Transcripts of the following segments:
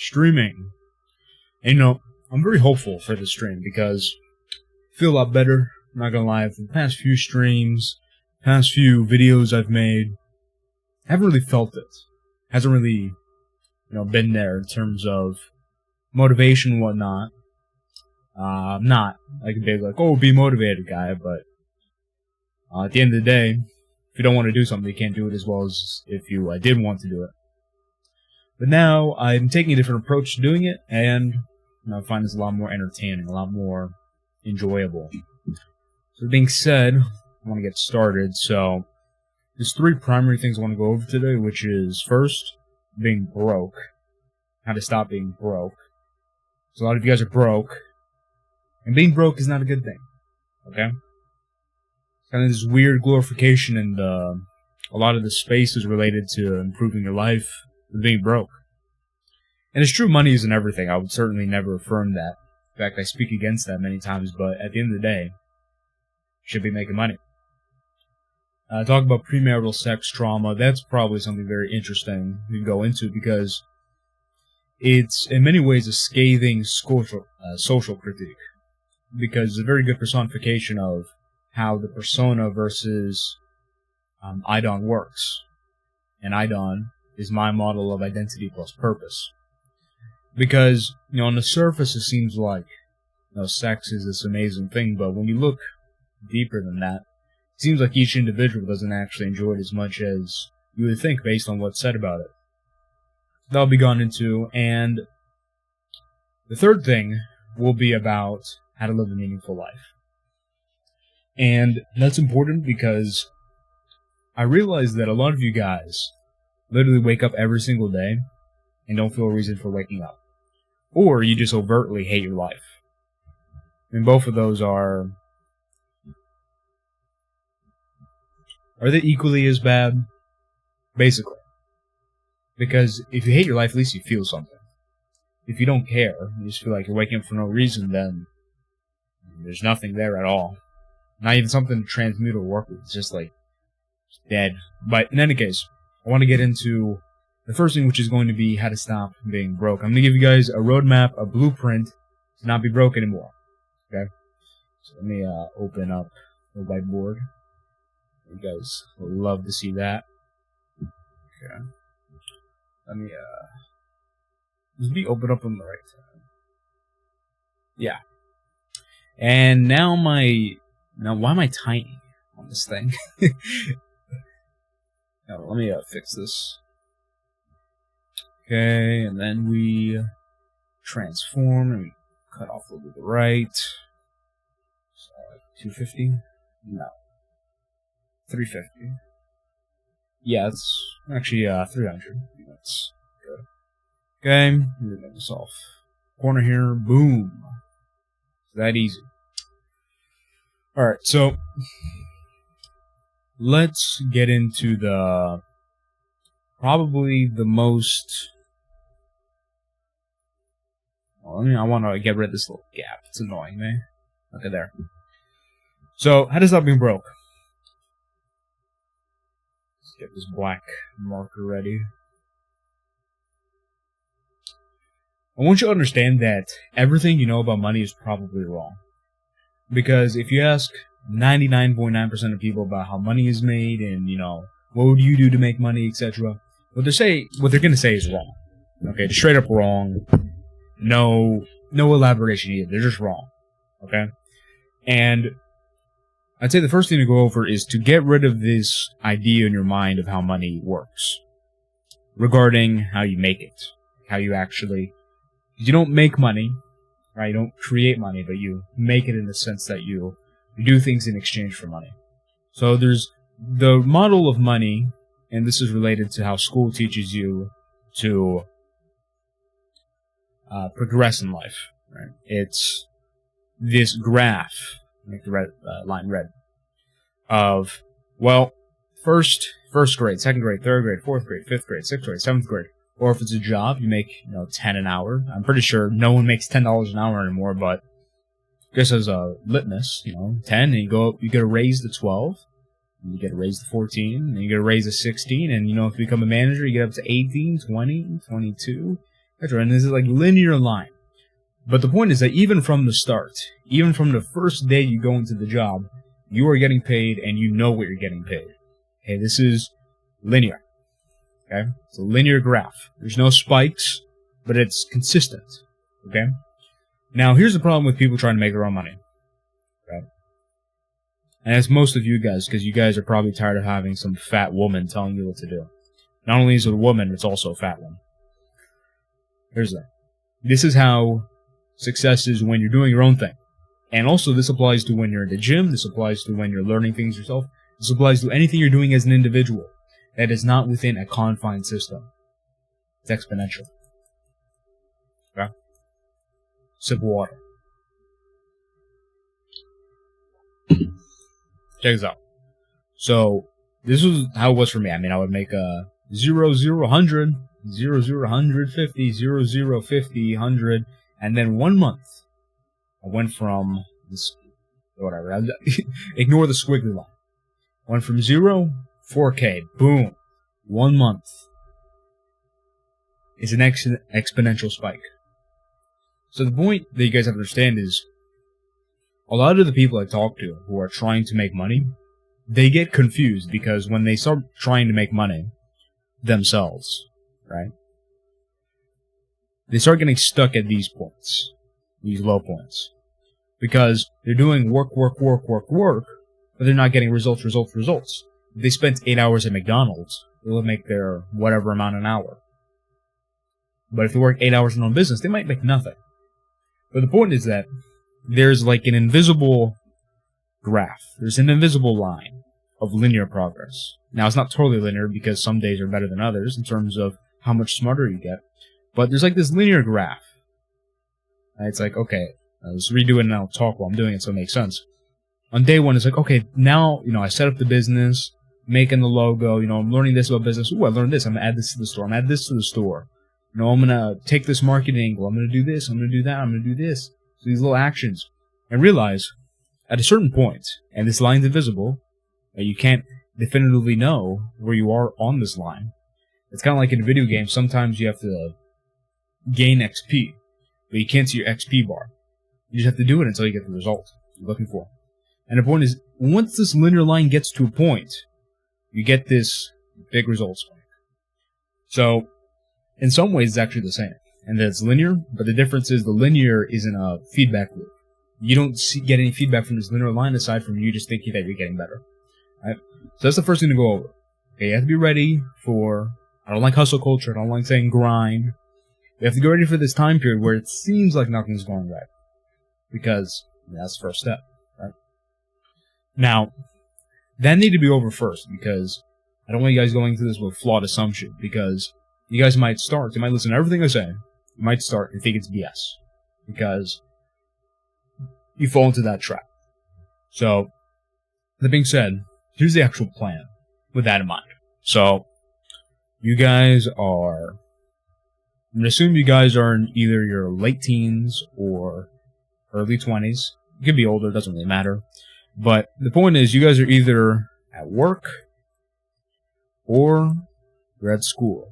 streaming. And, I'm very hopeful for this stream because I feel a lot better. I'm not gonna lie, for the past few streams, past few videos I've made, I haven't really felt it. Hasn't really, been there in terms of motivation and whatnot. I'm not like a big, be motivated guy, but at the end of the day, if you don't want to do something, you can't do it as well as if you did want to do it. But now, I'm taking a different approach to doing it, and I find this a lot more entertaining, a lot more enjoyable. So, that being said, I want to get started, so there's 3 primary things I want to go over today, which is, first, being broke. How to stop being broke. So a lot of you guys are broke, and being broke is not a good thing, okay? It's kind of this weird glorification, and a lot of the space is related to improving your life with being broke. And it's true, money isn't everything. I would certainly never affirm that. In fact, I speak against that many times, but at the end of the day, you should be making money. Talk about premarital sex trauma. That's probably something very interesting to go into because it's in many ways a scathing social critique. Because it's a very good personification of how the persona versus IDON works. And IDON is my model of identity plus purpose. Because, on the surface it seems like, sex is this amazing thing, but when you look deeper than that, it seems like each individual doesn't actually enjoy it as much as you would think based on what's said about it. That'll be gone into, and the third thing will be about how to live a meaningful life. And that's important because I realize that a lot of you guys literally wake up every single day and don't feel a reason for waking up. Or you just overtly hate your life. I mean, both of those are they equally as bad? Basically. Because if you hate your life, at least you feel something. If you don't care, you just feel like you're waking up for no reason, then there's nothing there at all. Not even something to transmute or work with. It's just dead. But in any case, I want to get into the first thing, which is going to be how to stop being broke. I'm going to give you guys a roadmap, a blueprint to not be broke anymore. Okay? So let me open up the whiteboard. You guys will love to see that. Okay. Let me open up on the right side. Yeah. And now why am I tiny on this thing? Now, let me fix this. Okay, and then we transform and we cut off a little bit to the right. So 250? No. 350. Yeah, it's actually 300. That's good. Okay, make this off. Corner here, boom. It's that easy. Alright, so let's get into probably the most. Well, I want to get rid of this little gap. It's annoying me. Okay, there. So, how to stop being broke? Let's get this black marker ready. I want you to understand that everything you know about money is probably wrong. Because if you ask 99.9% of people about how money is made and, what would you do to make money, etc., what they're going to say is wrong. Okay, just straight up wrong. No elaboration needed. They're just wrong. Okay? And I'd say the first thing to go over is to get rid of this idea in your mind of how money works. Regarding how you make it. How you actually. You don't make money, right? You don't create money, but you make it in the sense that you do things in exchange for money. So there's the model of money, and this is related to how school teaches you to progress in life. Right? It's this graph, make the red line red, of, first grade, second grade, third grade, fourth grade, fifth grade, sixth grade, seventh grade. Or if it's a job, you make, 10 an hour. I'm pretty sure no one makes $10 an hour anymore, but just as a litmus, 10, and you get a raise to 12, and you get a raise to 14, and you get a raise to 16, and, if you become a manager, you get up to 18, 20, 22. etc. And this is like linear line. But the point is that even from the start, even from the first day you go into the job, you are getting paid and you know what you're getting paid. Okay, this is linear. Okay? It's a linear graph. There's no spikes, but it's consistent. Okay? Now, here's the problem with people trying to make their own money. Right? And it's most of you guys, because you guys are probably tired of having some fat woman telling you what to do. Not only is it a woman, it's also a fat one. Here's that. This is how success is when you're doing your own thing. And also, this applies to when you're in the gym. This applies to when you're learning things yourself. This applies to anything you're doing as an individual that is not within a confined system. It's exponential. Okay? Sip of water. Check this out. So, this was how it was for me. I mean, I would make a 0, 0, 100, 0, 0, 150, 0, 0, 50, 100, and then 1 month, I went from this, whatever, ignore the squiggly line. Went from 0, 4K, boom, 1 month. It's an exponential spike. So the point that you guys have to understand is, a lot of the people I talk to who are trying to make money, they get confused because when they start trying to make money themselves, right, they start getting stuck at these points, these low points, because they're doing work, but they're not getting results. If they spent 8 hours at McDonald's, they'll make their whatever amount an hour. But if they work 8 hours in their own business, they might make nothing. But the point is that there's like an invisible graph. There's an invisible line of linear progress. Now, it's not totally linear because some days are better than others in terms of how much smarter you get. But there's like this linear graph. And it's like, okay, let's redo it and I'll talk while I'm doing it so it makes sense. On day one, it's like, okay, now, I set up the business, making the logo, I'm learning this about business. Ooh, I learned this. I'm going to add this to the store. I'm going to add this to the store. I'm going to take this marketing angle. I'm going to do this. I'm going to do that. I'm going to do this. So these little actions. And realize, at a certain point, and this line's invisible, you can't definitively know where you are on this line. It's kind of like in a video game. Sometimes you have to gain XP, but you can't see your XP bar. You just have to do it until you get the result you're looking for. And the point is, once this linear line gets to a point, you get this big result spike. So, in some ways, it's actually the same. And that it's linear, but the difference is the linear is in a feedback loop. You don't get any feedback from this linear line aside from you just thinking that you're getting better. Right? So that's the first thing to go over. Okay, you have to be ready for, I don't like hustle culture, I don't like saying grind. You have to get ready for this time period where it seems like nothing's going right. Because that's the first step. Right? Now, that need to be over first, because I don't want you guys going through this with flawed assumption, because you guys might start, you might listen to everything I say, you might start and think it's BS. Because you fall into that trap. So, that being said, here's the actual plan with that in mind. So, you guys are, I'm going to assume you guys are in either your late teens or early 20s. You could be older, it doesn't really matter. But the point is, you guys are either at work or you're at school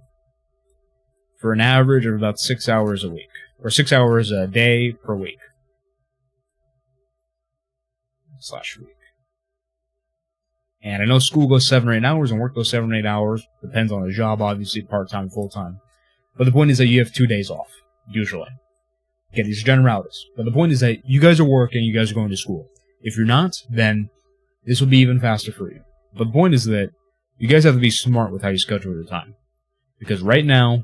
for an average of about 6 hours a week, or 6 hours a day per week. /week. And I know school goes 7 or 8 hours and work goes 7 or 8 hours. Depends on the job, obviously, part-time, full-time. But the point is that you have 2 days off, usually. Okay, these are generalities. But the point is that you guys are working, you guys are going to school. If you're not, then this will be even faster for you. But the point is that you guys have to be smart with how you schedule your time. Because right now,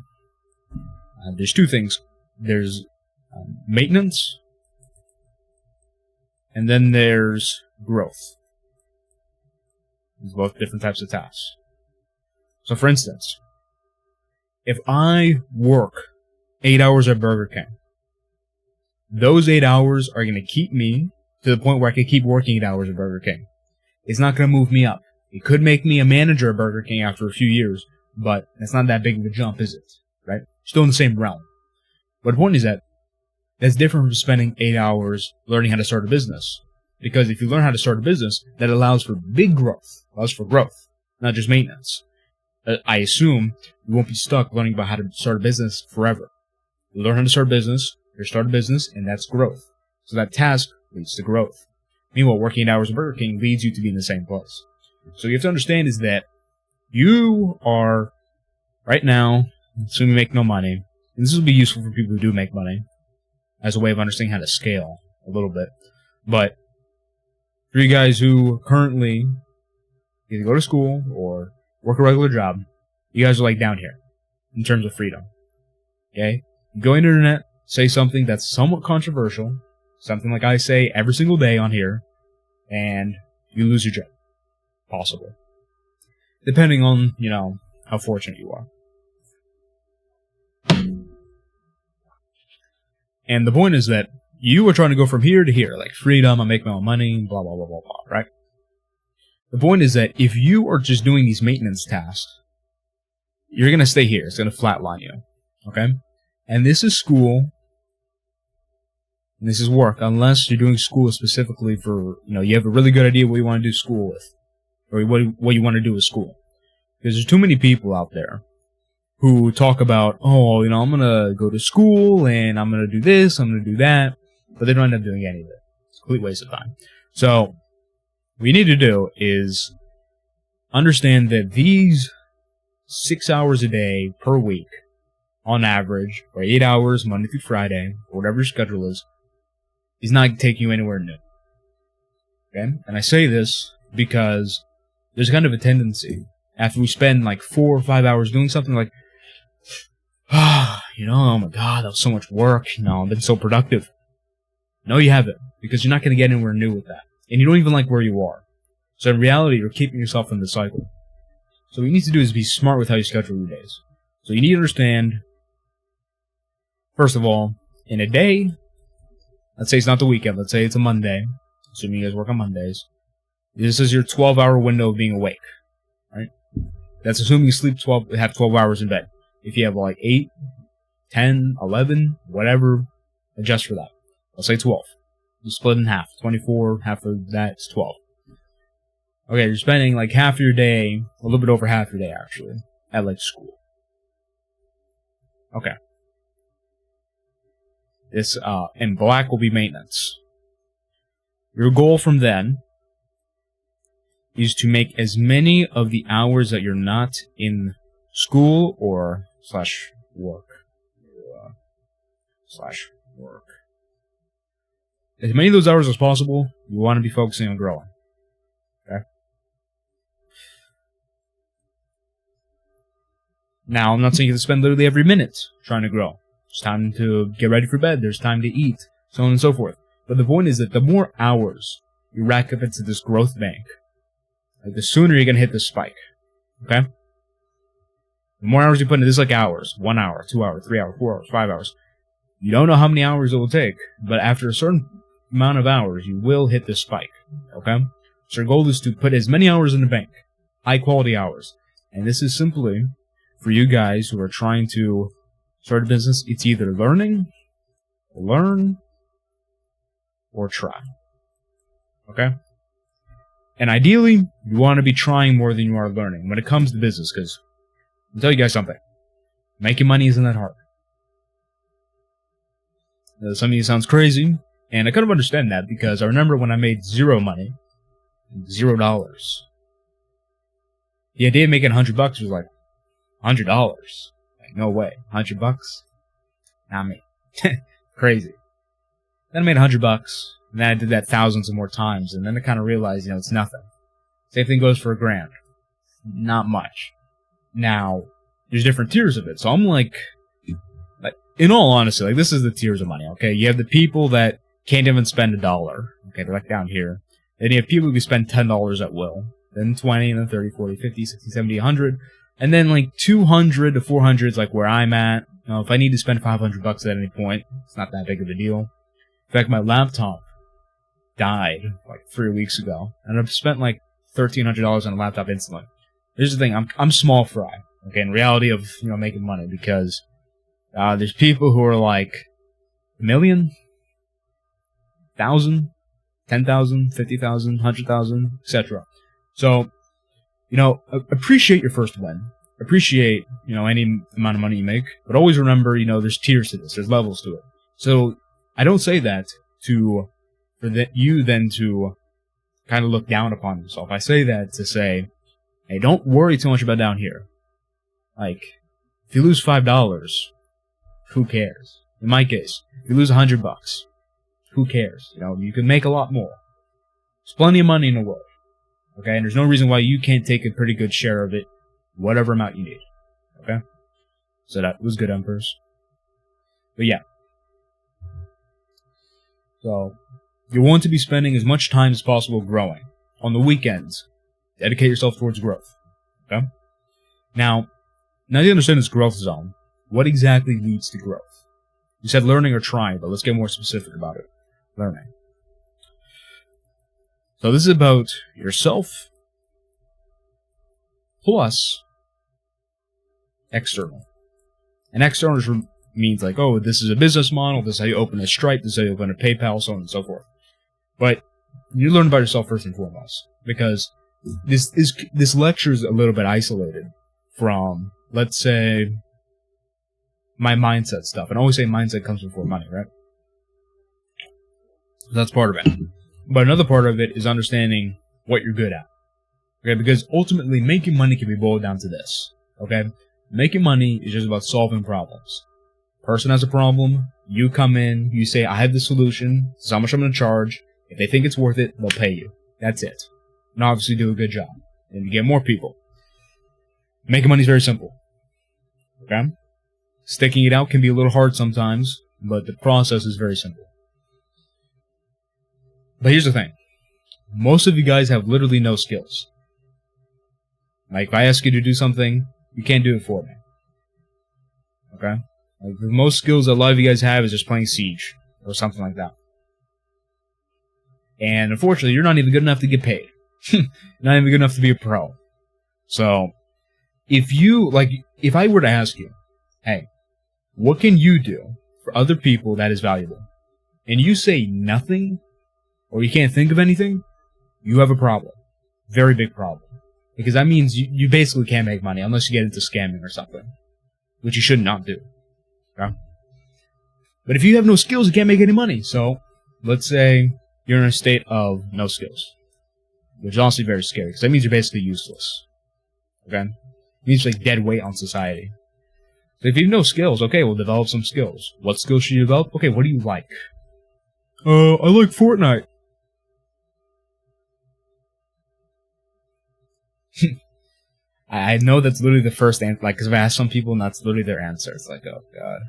there's 2 things. There's maintenance, and then there's growth. There's both different types of tasks. So for instance, if I work 8 hours at Burger King, those 8 hours are going to keep me to the point where I can keep working 8 hours at Burger King. It's not going to move me up. It could make me a manager at Burger King after a few years, but it's not that big of a jump, is it? Right? Still in the same realm. But the point is that that's different from spending 8 hours learning how to start a business. Because if you learn how to start a business, that allows for big growth. Allows for growth, not just maintenance. I assume you won't be stuck learning about how to start a business forever. You learn how to start a business, you start a business, and that's growth. So that task leads to growth. Meanwhile, working 8 hours at Burger King leads you to be in the same place. So you have to understand is that you are, right now, assuming you make no money, and this will be useful for people who do make money, as a way of understanding how to scale a little bit. But for you guys who currently either go to school or work a regular job, you guys are like down here in terms of freedom. Okay? Go on the internet, say something that's somewhat controversial, something like I say every single day on here, and you lose your job. Possibly. Depending on, how fortunate you are. And the point is that you are trying to go from here to here, like freedom, I make my own money, blah, blah, blah, blah, blah, right? The point is that if you are just doing these maintenance tasks, you're going to stay here. It's going to flatline you, okay? And this is school, and this is work, unless you're doing school specifically for, you have a really good idea what you want to do school with, or what you want to do with school. Because there's too many people out there who talk about, I'm going to go to school, and I'm going to do this, I'm going to do that, but they don't end up doing any of it. It's a complete waste of time. So, what you need to do is understand that these 6 hours a day per week, on average, or 8 hours Monday through Friday, or whatever your schedule is not taking you anywhere new. Okay? And I say this because there's kind of a tendency, after we spend like 4 or 5 hours doing something, like, oh my God, that was so much work, I've been so productive. No, you haven't, because you're not going to get anywhere new with that. And you don't even like where you are. So in reality, you're keeping yourself in the cycle. So what you need to do is be smart with how you schedule your days. So you need to understand, first of all, in a day, let's say it's not the weekend, let's say it's a Monday, assuming you guys work on Mondays, this is your 12-hour window of being awake, right? That's assuming you have 12 hours in bed. If you have like 8, 10, 11, whatever, adjust for that. Let's say 12. You split in half. 24, half of that is 12. Okay, you're spending like half your day, a little bit over half your day actually, at like school. Okay. This, and black will be maintenance. Your goal from then is to make as many of the hours that you're not in school or slash work. As many of those hours as possible, you want to be focusing on growing. Okay? Now, I'm not saying you have to spend literally every minute trying to grow. There's time to get ready for bed. There's time to eat. So on and so forth. But the point is that the more hours you rack up into this growth bank, like the sooner you're going to hit this spike. Okay? The more hours you put into this, like hours. 1 hour, 2 hours, 3 hours, 4 hours, 5 hours. You don't know how many hours it will take, but after a certain amount of hours, you will hit this spike. Okay? So your goal is to put as many hours in the bank. High quality hours. And this is simply for you guys who are trying to start a business. It's either learn, or try. Okay? And ideally, you want to be trying more than you are learning when it comes to business, because I'll tell you guys something. Making money isn't that hard. Now, some of you sounds crazy, and I kind of understand that, because I remember when I made zero money, $0. The idea of making $100 was like, $100? Like, no way. $100? Not me. Crazy. Then I made $100, and then I did that thousands of more times, and then I kind of realized, it's nothing. Same thing goes for $1,000. Not much. Now, there's different tiers of it, so I'm like, in all honesty, like, this is the tiers of money, okay? You have the people that can't even spend $1. Okay, they're like down here. Then you have people who spend $10 at will. Then 20, and then 30, 40, 50, 60, 70, 100. And then like 200 to 400 is like where I'm at. If I need to spend $500 at any point, it's not that big of a deal. In fact, my laptop died like 3 weeks ago, and I've spent like $1,300 on a laptop instantly. Here's the thing, I'm small fry, okay, in reality of, making money, because there's people who are like $1 million, 1,000, 10,000, 50,000, 100,000, etc. So, appreciate your first win. appreciate, any amount of money you make, but always remember, there's tiers to this, there's levels to it. So I don't say that you then to kind of look down upon yourself. I say that to say, hey, don't worry too much about down here. Like, if you lose $5, who cares? In my case, if you lose $100, who cares? You can make a lot more. There's plenty of money in the world. Okay, and there's no reason why you can't take a pretty good share of it, whatever amount you need. Okay? So that was good, Emperors. But yeah. So, you want to be spending as much time as possible growing. On the weekends, dedicate yourself towards growth. Okay? Now you understand this growth zone. What exactly leads to growth? You said learning or trying, but let's get more specific about it. Learning. So this is about yourself plus external. And external means like, oh, this is a business model, this is how you open a Stripe, this is how you open a PayPal, so on and so forth. But you learn about yourself first and foremost, because this lecture is a little bit isolated from, let's say, my mindset stuff. And I always say mindset comes before money, right? That's part of it. But another part of it is understanding what you're good at. Okay, because ultimately making money can be boiled down to this. Okay? Making money is just about solving problems. Person has a problem, you come in, you say, I have the solution, this is how much I'm going to charge. If they think it's worth it, they'll pay you. That's it. And obviously do a good job. And you get more people. Making money is very simple. Okay? Sticking it out can be a little hard sometimes, but the process is very simple. But here's the thing. Most of you guys have literally no skills. Like, if I ask you to do something, you can't do it for me. Okay? Like, the most skills that a lot of you guys have is just playing Siege, or something like that. And unfortunately, you're not even good enough to get paid. Not even good enough to be a pro. So, if I were to ask you, hey, what can you do for other people that is valuable? And you say nothing, or you can't think of anything, you have a problem. Very big problem. Because that means you basically can't make money unless you get into scamming or something. Which you should not do. Okay? But if you have no skills, you can't make any money. So, let's say you're in a state of no skills. Which is honestly very scary, because that means you're basically useless. Okay? It means you're like dead weight on society. So if you have no skills, okay, we'll develop some skills. What skills should you develop? Okay, what do you like? I like Fortnite. I know that's literally the first answer, like, because I've asked some people and that's literally their answer. It's like, oh god.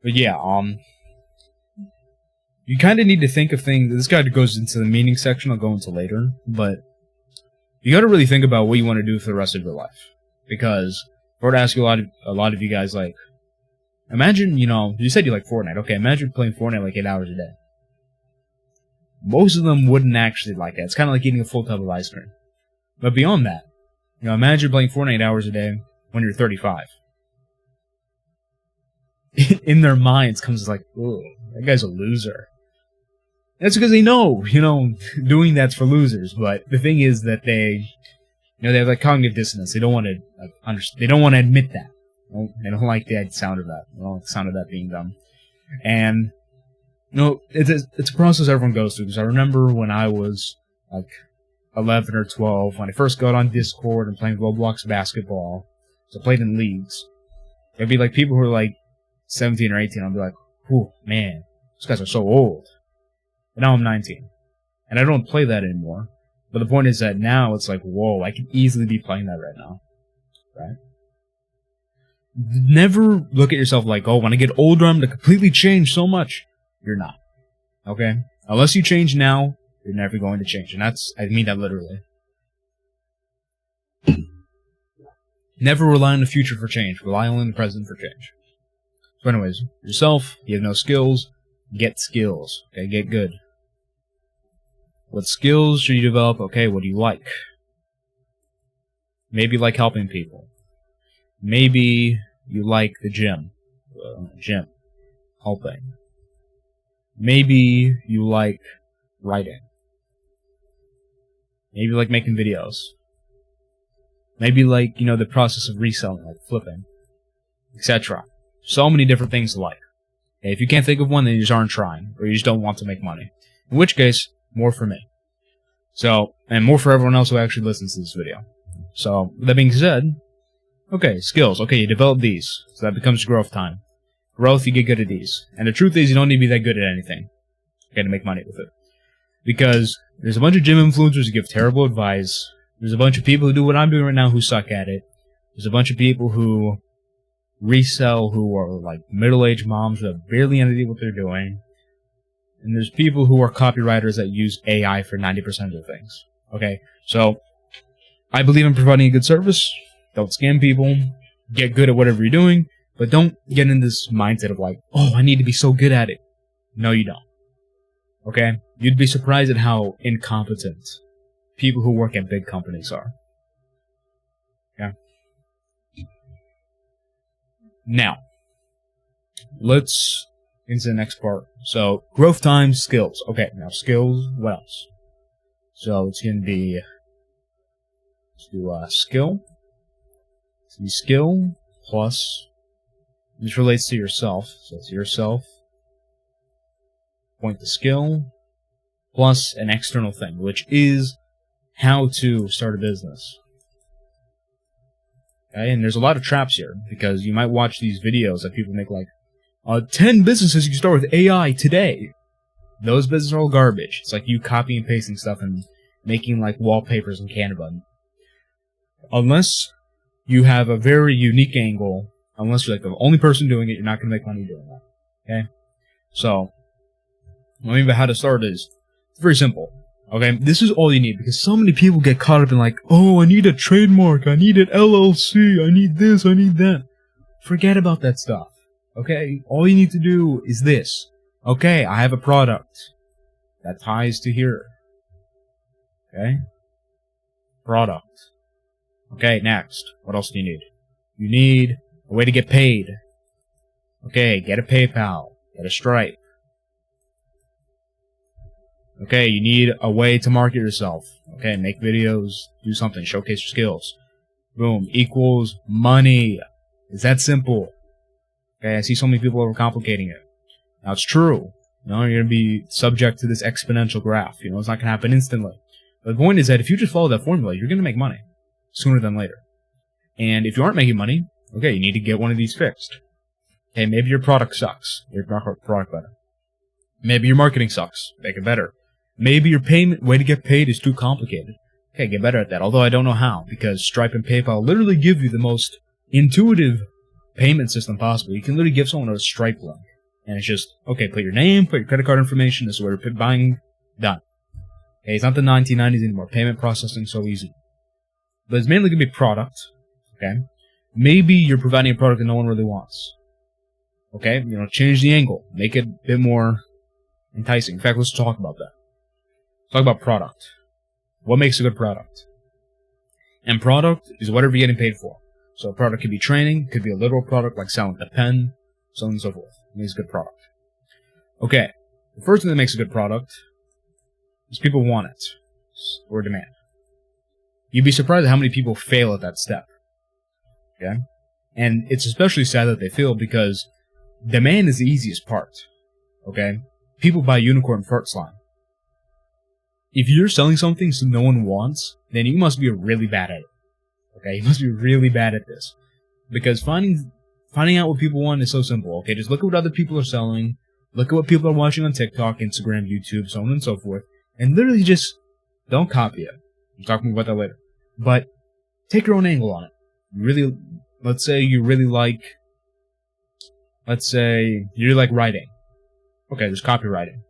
But yeah, you kind of need to think of things. This guy goes into the meaning section, I'll go into later, but you got to really think about what you want to do for the rest of your life. Because, if I were to ask you a lot of you guys, like, imagine, you said you like Fortnite. Okay, imagine playing Fortnite like 8 hours a day. Most of them wouldn't actually like that. It's kind of like eating a full tub of ice cream. But beyond that, imagine playing Fortnite 8 hours a day when you're 35. In their minds comes like, whoa, that guy's a loser. That's because they know, doing that's for losers. But the thing is that they have like cognitive dissonance. They don't want to they don't want to admit that. They don't like the sound of that. They don't like the sound of that being dumb. And it's a process everyone goes through. Because I remember when I was like 11 or 12, when I first got on Discord and playing Roblox basketball, so I played in leagues. There'd be like people who were like 17 or 18. I'd be like, "Whew, man, these guys are so old." But now I'm 19, and I don't play that anymore. But the point is that now it's like, whoa, I could easily be playing that right now, right? Never look at yourself like, oh, when I get older, I'm going to completely change so much. You're not. Okay? Unless you change now, you're never going to change. And I mean that literally. Never rely on the future for change. Rely only on the present for change. So anyways, yourself, you have no skills, get skills. Okay, get good. What skills should you develop? Okay, what do you like? Maybe you like helping people. Maybe you like the gym. Helping. Maybe you like writing. Maybe you like making videos. Maybe like, the process of reselling, like flipping, etc. So many different things to like. Okay, if you can't think of one, then you just aren't trying, or you just don't want to make money. In which case, more for me. So, and more for everyone else who actually listens to this video. So, with that being said, okay, skills. Okay, you develop these. So that becomes growth time. Growth, you get good at these. And the truth is, you don't need to be that good at anything. Okay, to make money with it. Because there's a bunch of gym influencers who give terrible advice. There's a bunch of people who do what I'm doing right now who suck at it. There's a bunch of people who resell who are like middle-aged moms who have barely any idea what they're doing. And there's people who are copywriters that use AI for 90% of things. Okay, so I believe in providing a good service. Don't scam people. Get good at whatever you're doing. But don't get in this mindset of like, oh, I need to be so good at it. No, you don't. Okay? You'd be surprised at how incompetent people who work at big companies are. Okay? Now, let's into the next part. So, growth time, skills. Okay, now skills, what else? So, it's going to be, let's do skill. It's going to be skill plus, this relates to yourself. So, it's yourself. Point to skill plus an external thing, which is how to start a business. Okay, and there's a lot of traps here, because you might watch these videos that people make like, 10 businesses you can start with AI today. Those businesses are all garbage. It's like you copy and pasting stuff and making like wallpapers in Canva. Unless you have a very unique angle, unless you're like the only person doing it, you're not going to make money doing that. Okay? So, what I mean by how to start is, it's very simple. Okay? This is all you need, because so many people get caught up in like, oh, I need a trademark, I need an LLC, I need this, I need that. Forget about that stuff. Okay? All you need to do is this. Okay, I have a product that ties to here. Okay? Product. Okay, next. What else do you need? You need a way to get paid. Okay, get a PayPal. Get a Stripe. Okay, you need a way to market yourself. Okay, make videos, do something, showcase your skills. Boom, equals money. It's that simple. Okay, I see so many people overcomplicating it. Now, it's true. You're going to be subject to this exponential graph. It's not going to happen instantly. But the point is that if you just follow that formula, you're going to make money sooner than later. And if you aren't making money, okay, you need to get one of these fixed. Okay, maybe your product sucks. Make your product better. Maybe your marketing sucks. Make it better. Maybe your payment way to get paid is too complicated. Okay, get better at that. Although I don't know how, because Stripe and PayPal literally give you the most intuitive payment system possible. You can literally give someone a Stripe link. And it's just, okay, put your name, put your credit card information, this is where you're buying, done. Okay, it's not the 1990s anymore. Payment processing so easy. But it's mainly going to be product. Okay? Maybe you're providing a product that no one really wants. Okay? Change the angle. Make it a bit more enticing. In fact, let's talk about that. Talk about product. What makes a good product? And product is whatever you're getting paid for. So a product could be training, could be a literal product like selling a pen, so on and so forth. It makes a good product. Okay, the first thing that makes a good product is people want it, or demand. You'd be surprised at how many people fail at that step. Okay? And it's especially sad that they fail because demand is the easiest part. Okay? People buy unicorn fart slime. If you're selling something so no one wants, then you must be really bad at it. Okay? You must be really bad at this. Because finding out what people want is so simple. Okay, just look at what other people are selling. Look at what people are watching on TikTok, Instagram, YouTube, so on and so forth. And literally just don't copy it. I'm talking about that later. But take your own angle on it. Let's say you really like writing. Okay, there's copywriting.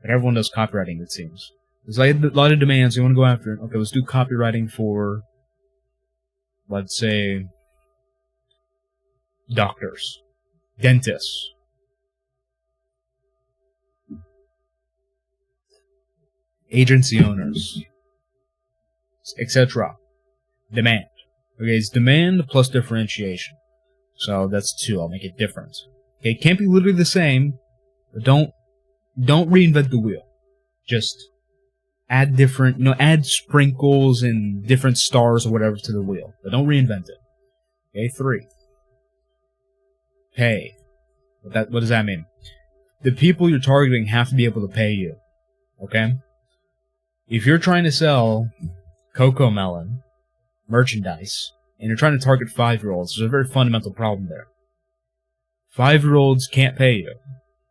But everyone does copywriting, it seems. There's a lot of demands. You want to go after it. Okay, let's do copywriting for, let's say, doctors, dentists, agency owners, etc. Demand. Okay, it's demand plus differentiation. So that's 2. I'll make it different. Okay, it can't be literally the same, but don't reinvent the wheel. Just Add different, add sprinkles and different stars or whatever to the wheel, but don't reinvent it. Okay, 3. Pay. What does that mean? The people you're targeting have to be able to pay you. Okay? If you're trying to sell Coco Melon merchandise, and you're trying to target 5-year-olds, there's a very fundamental problem there. 5-year-olds can't pay you.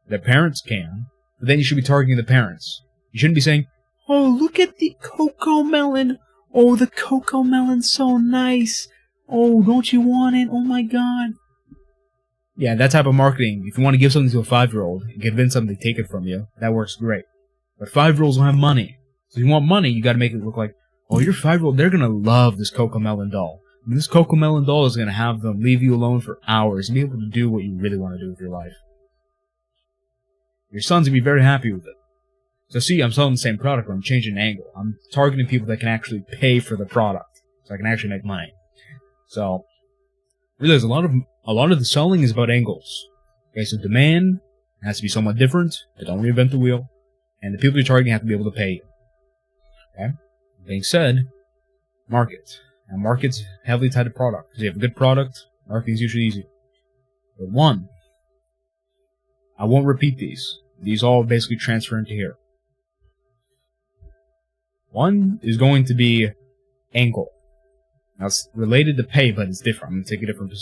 Their parents can, but then you should be targeting the parents. You shouldn't be saying, "Oh, look at the Coco Melon. Oh, the Coco Melon's so nice. Oh, don't you want it? Oh my god." Yeah, that type of marketing, if you want to give something to a 5-year-old and convince them to take it from you, that works great. But 5-year-olds don't have money. So if you want money, you gotta make it look like, oh, your 5-year-old, they're gonna love this Coco Melon doll. And this Coco Melon doll is gonna have them leave you alone for hours and be able to do what you really want to do with your life. Your son's gonna be very happy with it. So see, I'm selling the same product, but I'm changing the angle. I'm targeting people that can actually pay for the product, so I can actually make money. So, realize a lot of the selling is about angles. Okay, so demand has to be somewhat different, but don't reinvent the wheel. And the people you're targeting have to be able to pay you. Okay? That being said, market. Now, market's heavily tied to product. Because you have a good product, marketing's usually easy. But 1, I won't repeat these. These all basically transfer into here. 1 is going to be angle. Now, it's related to pay, but it's different. I'm going to take a different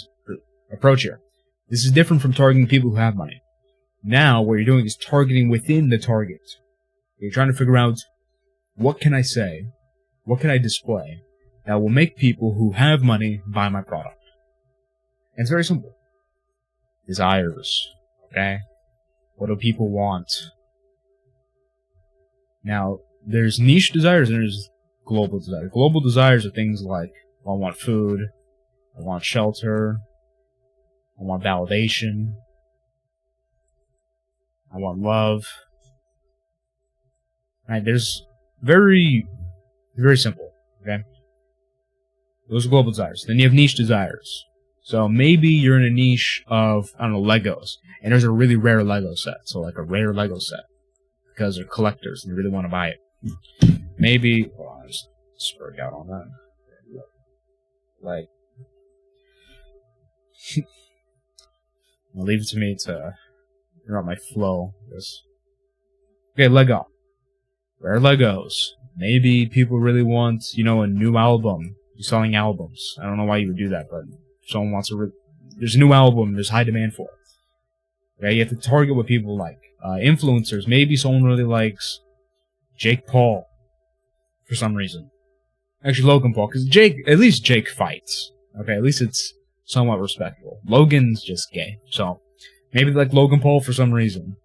approach here. This is different from targeting people who have money. Now, what you're doing is targeting within the target. You're trying to figure out, what can I say, what can I display, that will make people who have money buy my product. And it's very simple. Desires. Okay? What do people want? Now, there's niche desires and there's global desires. Global desires are things like, I want food, I want shelter, I want validation, I want love. Right? There's very simple. Okay? Those are global desires. Then you have niche desires. So maybe you're in a niche of, I don't know, Legos. And there's a really rare Lego set. So like a rare Lego set. Because they're collectors and you really want to buy it. Maybe, oh, I just spoke out on that. Like, I'll leave it to me to interrupt my flow. Okay, Lego. Rare Legos. Maybe people really want, a new album. You're selling albums. I don't know why you would do that, but if someone wants there's a new album, there's high demand for it. Okay, you have to target what people like. Influencers. Maybe someone really likes Jake Paul for some reason. Actually, Logan Paul, because at least Jake fights. Okay, at least it's somewhat respectable. Logan's just gay, so maybe like Logan Paul for some reason.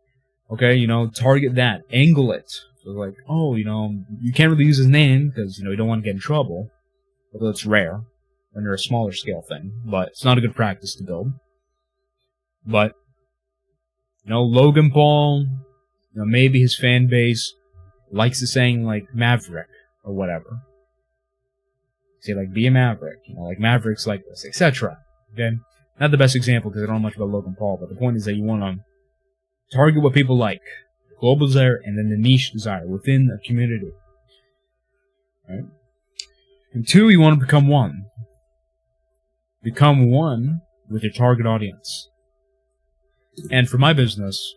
Okay, target that, angle it. So like, oh, you can't really use his name because you don't want to get in trouble. Although it's rare when you're a smaller scale thing, but it's not a good practice to build. But Logan Paul, maybe his fan base likes the saying like Maverick or whatever. Say like, be a Maverick, like Mavericks like this, etc. Okay, not the best example because I don't know much about Logan Paul, but the point is that you want to target what people like, global desire, and then the niche desire within a community. Right? And 2, you want to become one. Become one with your target audience. And for my business,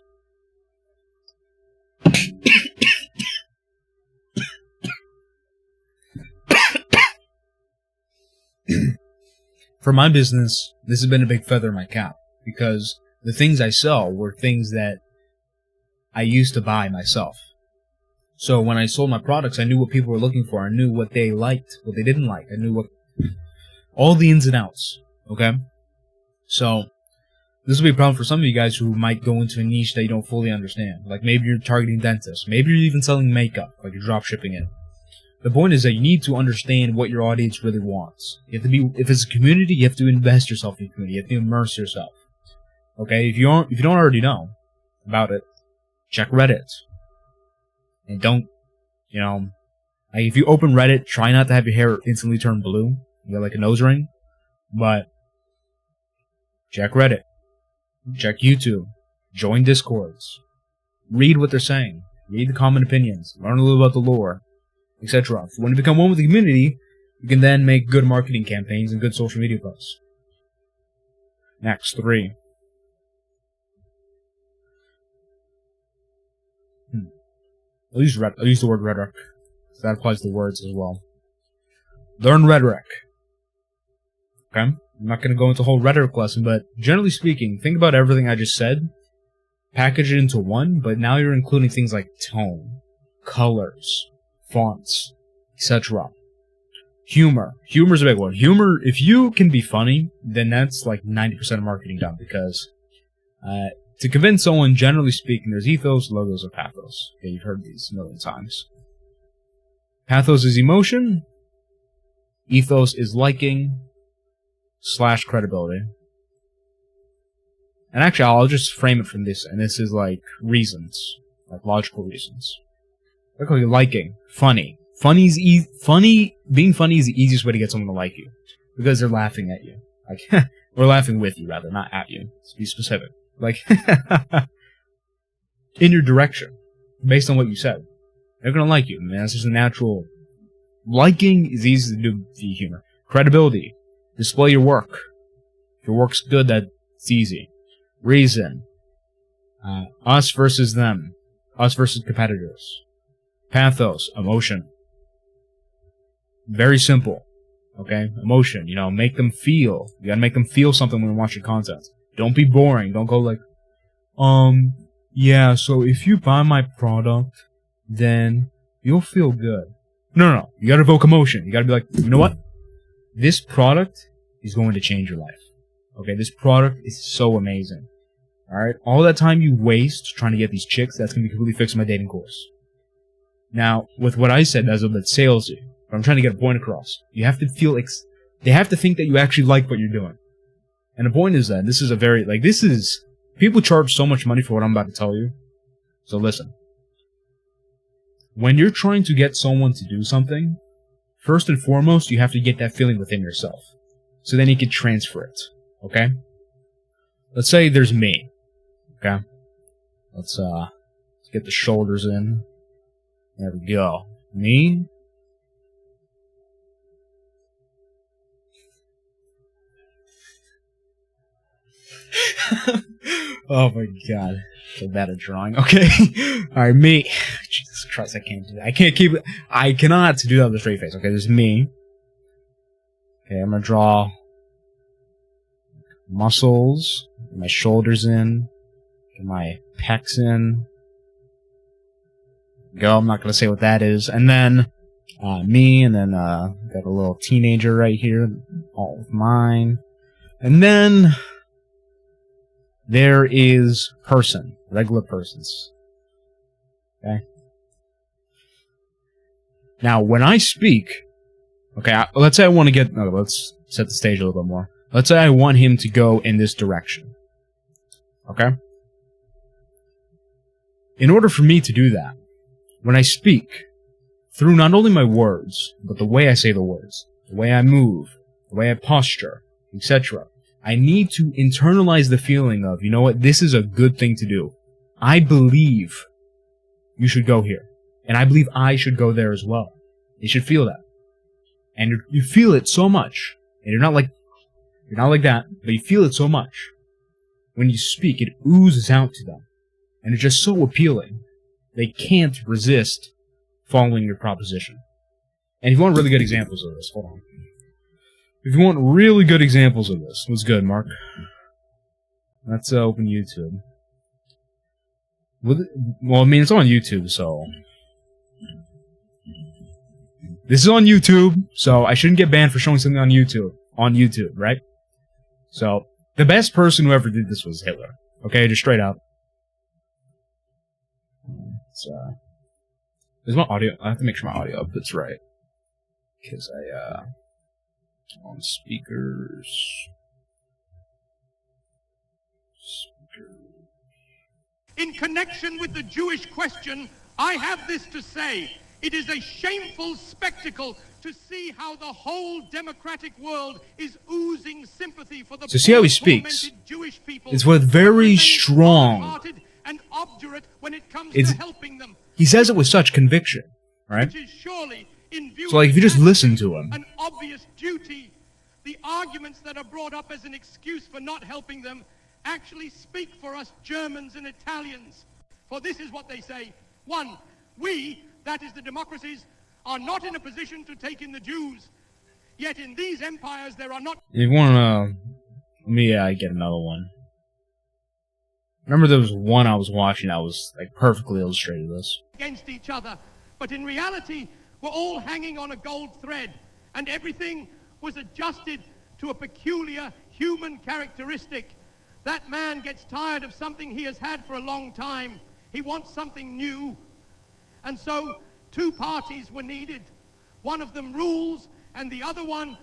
this has been a big feather in my cap, because the things I sell were things that I used to buy myself. So when I sold my products, I knew what people were looking for. I knew what they liked, what they didn't like. I knew all the ins and outs. Okay? So this will be a problem for some of you guys who might go into a niche that you don't fully understand. Like maybe you're targeting dentists. Maybe you're even selling makeup, like you're drop shipping it. The point is that you need to understand what your audience really wants. You have to be, if it's a community, you have to invest yourself in the community. You have to immerse yourself. Okay? If you don't already know about it, check Reddit. And don't, like if you open Reddit, try not to have your hair instantly turn blue. You got like a nose ring. But check Reddit. Check YouTube. Join Discords. Read what they're saying. Read the common opinions. Learn a little about the lore. etc. When you become one with the community, you can then make good marketing campaigns and good social media posts. Next, 3. I'll use the word rhetoric. That applies to words as well. Learn rhetoric. Okay? I'm not going to go into a whole rhetoric lesson, but generally speaking, think about everything I just said, package it into one, but now you're including things like tone, colors, fonts, etc. Humor. Humor's a big one. Humor, if you can be funny, then that's like 90% of marketing done, because to convince someone, generally speaking, there's ethos, logos, or pathos. Okay, you've heard these a million times. Pathos is emotion. Ethos is liking / credibility. And actually, I'll just frame it from this, and this is like reasons, like logical reasons. Okay, liking, funny. Being funny is the easiest way to get someone to like you, because they're laughing at you. Like, or laughing with you, rather, not at you. To be specific. Like, in your direction, based on what you said. They're gonna like you. I mean, that's just a natural. Liking is easy to do via humor. Credibility. Display your work. If your work's good, that's easy. Reason. Us versus them. Us versus competitors. Pathos. Emotion. Very simple. Okay? Emotion. You know, make them feel. You gotta make them feel something when you're watching content. Don't be boring. Don't go like, yeah, so if you buy my product, then you'll feel good. No. You gotta evoke emotion. You gotta be like, you know what? This product is going to change your life. Okay, this product is so amazing. Alright? All that time you waste trying to get these chicks, that's gonna be completely fixed in my dating course. Now, with what I said, that's a bit salesy. But I'm trying to get a point across. You have to feel, they have to think that you actually like what you're doing. And the point is that this is people charge so much money for what I'm about to tell you. So listen. When you're trying to get someone to do something, first and foremost, you have to get that feeling within yourself. So then you can transfer it. Okay? Let's say there's me. Okay? Let's get the shoulders in. There we go. Me. Oh my god. So bad at drawing. Okay. Alright, me. Jesus Christ, I can't do that. I cannot do that with a straight face. Okay, there's me. Okay, I'm gonna draw muscles, get my shoulders in, get my pecs in. Go, I'm not gonna say what that is. And then, me, and then, got a little teenager right here, all of mine. And then, there is person, regular persons. Okay? Now, when I speak, okay, let's say I want to get, no, let's set the stage a little bit more. Let's say I want him to go in this direction. Okay? In order for me to do that, when I speak, through not only my words, but the way I say the words, the way I move, the way I posture, etc., I need to internalize the feeling of, you know what, this is a good thing to do. I believe you should go here. And I believe I should go there as well. You should feel that. And you feel it so much. And you're not like that, but you feel it so much. When you speak, it oozes out to them. And it's just so appealing. They can't resist following your proposition. And if you want really good examples of this, hold on. If you want really good examples of this, what's good, Mark? Let's open YouTube. Well, I mean, it's on YouTube, so... This is on YouTube, so I shouldn't get banned for showing something on YouTube, right? So, the best person who ever did this was Hitler. Okay, just straight up. Is my audio... I have to make sure my audio output's right. Because on speakers... In connection with the Jewish question, I have this to say. It is a shameful spectacle to see how the whole democratic world is oozing sympathy for the so see how he speaks. Jewish people. It's with very strong... and obdurate when it comes to helping them. He says it with such conviction, right? Which is surely in view So, like, if you just of listen to him, an obvious duty, the arguments that are brought up as an excuse for not helping them actually speak for us Germans and Italians. For this is what they say. One, we, that is the democracies, are not in a position to take in the Jews. Yet in these empires there are not... if you want to, let me get another one. Remember there was one I was watching that was, like, perfectly illustrated this. ...against each other. But in reality, we're all hanging on a gold thread, and everything was adjusted to a peculiar human characteristic. That man gets tired of something he has had for a long time. He wants something new. And so, two parties were needed. One of them rules, and the other one,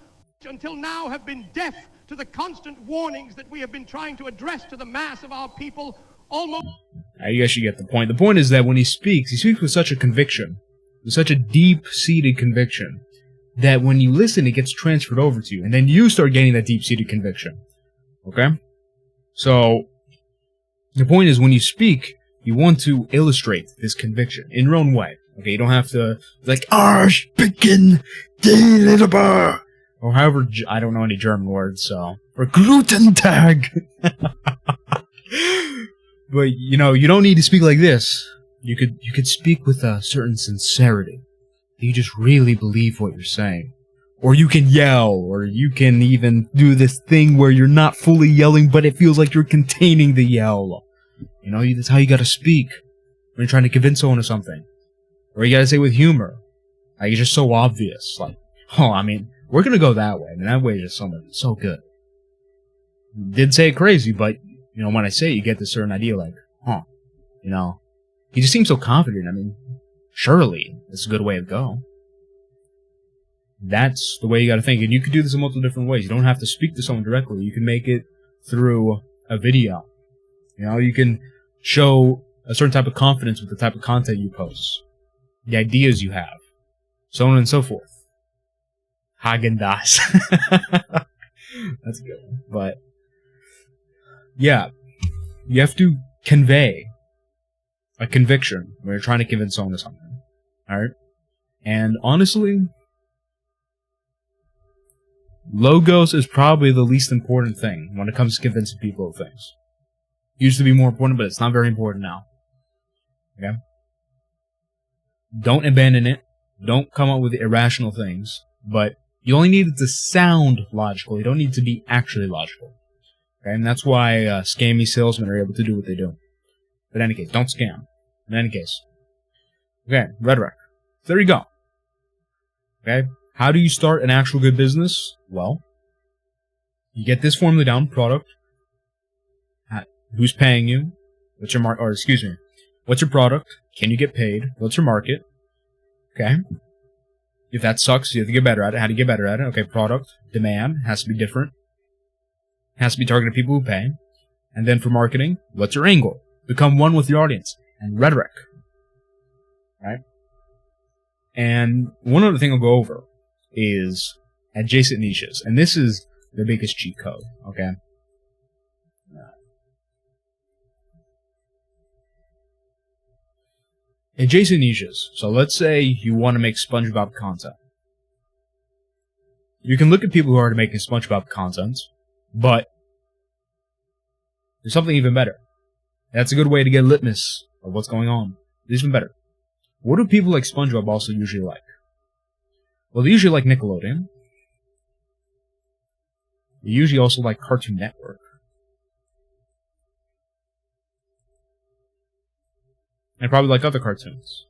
until now, have been deaf to the constant warnings that we have been trying to address to the mass of our people almost... I guess you get the point. The point is that when he speaks with such a conviction, with such a deep-seated conviction, that when you listen, it gets transferred over to you, and then you start getting that deep-seated conviction. Okay? So, the point is, when you speak, you want to illustrate this conviction in your own way. Okay, you don't have to, like, Arschpicken, die Litterbar, or however, I don't know any German words, so, or Glutentag. But, you know, you don't need to speak like this. You could speak with a certain sincerity. You just really believe what you're saying. Or you can yell, or you can even do this thing where you're not fully yelling, but it feels like you're containing the yell. You know, that's how you gotta speak when you're trying to convince someone of something. Or you gotta say with humor. Like, it's just so obvious. Like, oh, I mean, we're gonna go that way. I mean, that way is just so good. Did say it crazy, but, you know, when I say it, you get this certain idea, like, huh, you know. He just seems so confident. I mean, surely it's a good way to go. That's the way you gotta think. And you could do this in multiple different ways. You don't have to speak to someone directly. You can make it through a video. You know, you can show a certain type of confidence with the type of content you post. The ideas you have. So on and so forth. Häagen-Dazs. That's a good one. But, yeah. You have to convey a conviction when you're trying to convince someone of something. Alright? And honestly, logos is probably the least important thing when it comes to convincing people of things. It used to be more important, but it's not very important now. Okay? Don't abandon it. Don't come up with irrational things. But you only need it to sound logical. You don't need to be actually logical. Okay? And that's why scammy salesmen are able to do what they do. But in any case, don't scam. In any case. Okay, rhetoric. There you go. Okay? How do you start an actual good business? Well, you get this formula down, product. Who's paying you? What's your what's your product? Can you get paid? What's your market? Okay. If that sucks, you have to get better at it. How do you get better at it? Okay, product, demand, has to be different. Has to be targeted people who pay. And then for marketing, what's your angle? Become one with your audience. And rhetoric. Right? And one other thing I'll go over is adjacent niches. And this is the biggest cheat code, okay? Adjacent niches. So let's say you want to make SpongeBob content. You can look at people who are already making SpongeBob content, but there's something even better. That's a good way to get a litmus of what's going on. It's even better. What do people like SpongeBob also usually like? Well, they usually like Nickelodeon. They usually also like Cartoon Network. And probably like other cartoons.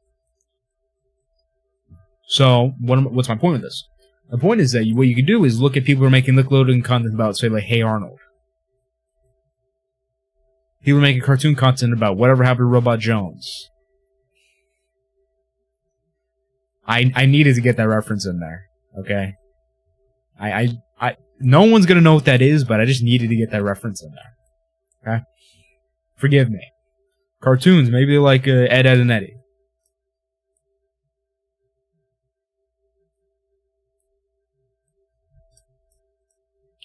So, what's my point with this? The point is that what you can do is look at people who are making Nickelodeon content about, say, like, Hey Arnold. People are making cartoon content about whatever happened to Robot Jones. I needed to get that reference in there, okay? No one's gonna know what that is, but I just needed to get that reference in there, okay? Forgive me. Cartoons, maybe like Ed, Edd and Eddy.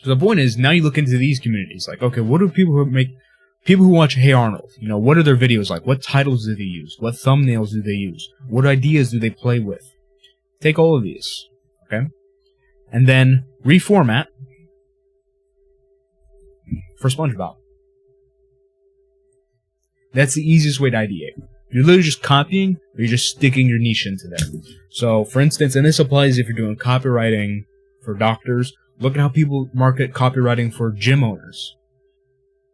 So the point is, now you look into these communities, like, okay, what do people who watch Hey Arnold, you know, what are their videos like? What titles do they use? What thumbnails do they use? What ideas do they play with? take all of these, okay, and then reformat for SpongeBob. That's the easiest way to ideate. You're literally just copying, or you're just sticking your niche into there. So, for instance, and this applies if you're doing copywriting for doctors, look at how people market copywriting for gym owners.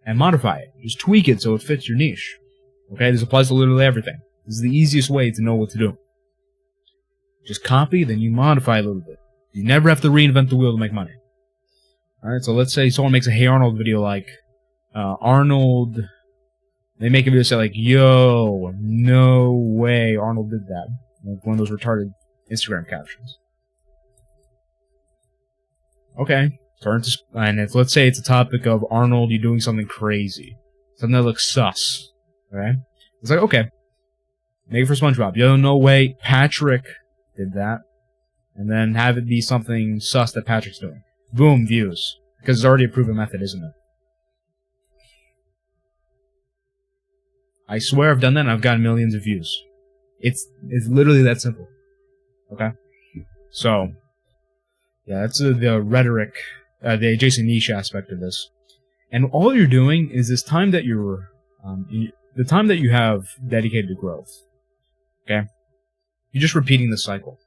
And modify it. Just tweak it so it fits your niche. Okay, this applies to literally everything. This is the easiest way to know what to do. Just copy, then you modify a little bit. You never have to reinvent the wheel to make money. Alright, so let's say someone makes a Hey Arnold video like, Arnold... They make a video say like, yo, no way Arnold did that. Like one of those retarded Instagram captions. Okay, and let's say it's a topic of Arnold, you doing something crazy. Something that looks sus. Okay? It's like, okay, make it for SpongeBob. Yo, no way Patrick did that. And then have it be something sus that Patrick's doing. Boom, views. Because it's already a proven method, isn't it? I swear I've done that and I've gotten millions of views. It's literally that simple. Okay? So, yeah, that's the rhetoric, the adjacent niche aspect of this. And all you're doing is this time that you're, the time that you have dedicated to growth. Okay? You're just repeating the cycle.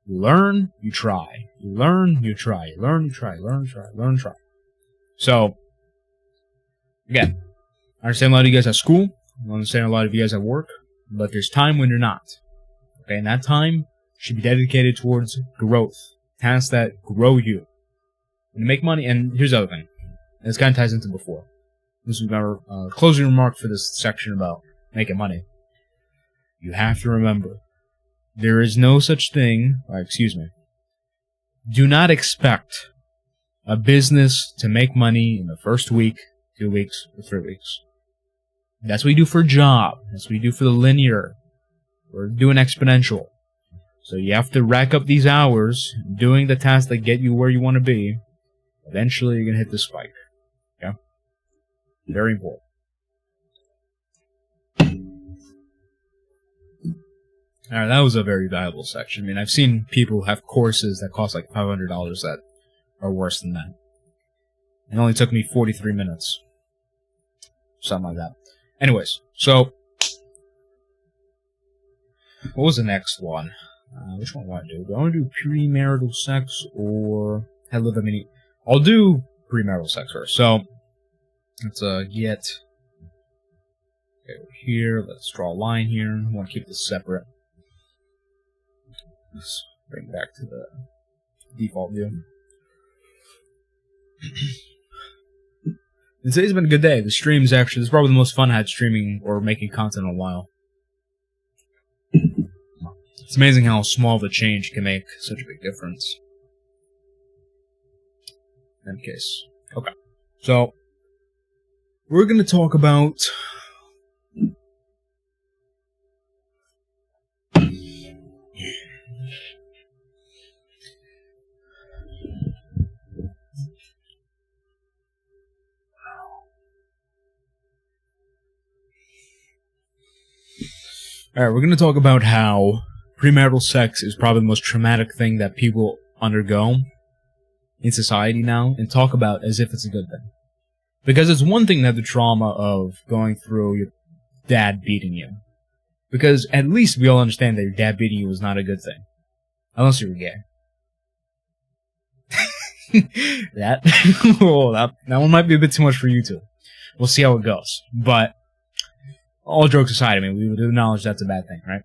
You learn, you try. You learn, you try. You learn, you try. Learn, try. Learn, try. So, again, I understand a lot of you guys at school. I understand a lot of you guys at work, but there's time when you're not. Okay, and that time should be dedicated towards growth. Tasks that grow you. And to make money, and here's the other thing. And this kind of ties into before. This is our closing remark for this section about making money. You have to remember, there is no such thing, do not expect a business to make money in the first week, 2 weeks, or 3 weeks. That's what you do for a job. That's what you do for the linear. Or doing exponential. So you have to rack up these hours doing the tasks that get you where you want to be. Eventually you're going to hit the spike. Okay? Very important. Alright, that was a very valuable section. I mean, I've seen people have courses that cost like $500 that are worse than that. It only took me 43 minutes. Something like that. Anyways, so, what was the next one? Which one do I want to do? Do I want to do premarital sex or how to live? I'll do premarital sex first. So, let's get over here. Let's draw a line here. I want to keep this separate. Let's bring it back to the default view. And today's been a good day. The stream is actually, this is probably the most fun I had streaming or making content in a while. It's amazing how small the change can make such a big difference. In any case. Okay. So, we're going to talk about Alright, we're going to talk about how premarital sex is probably the most traumatic thing that people undergo in society now, and talk about as if it's a good thing. Because it's one thing to have the trauma of going through your dad beating you. Because at least we all understand that your dad beating you is not a good thing. Unless you're gay. that one might be a bit too much for you two. We'll see how it goes. But all jokes aside, we would acknowledge that's a bad thing, right?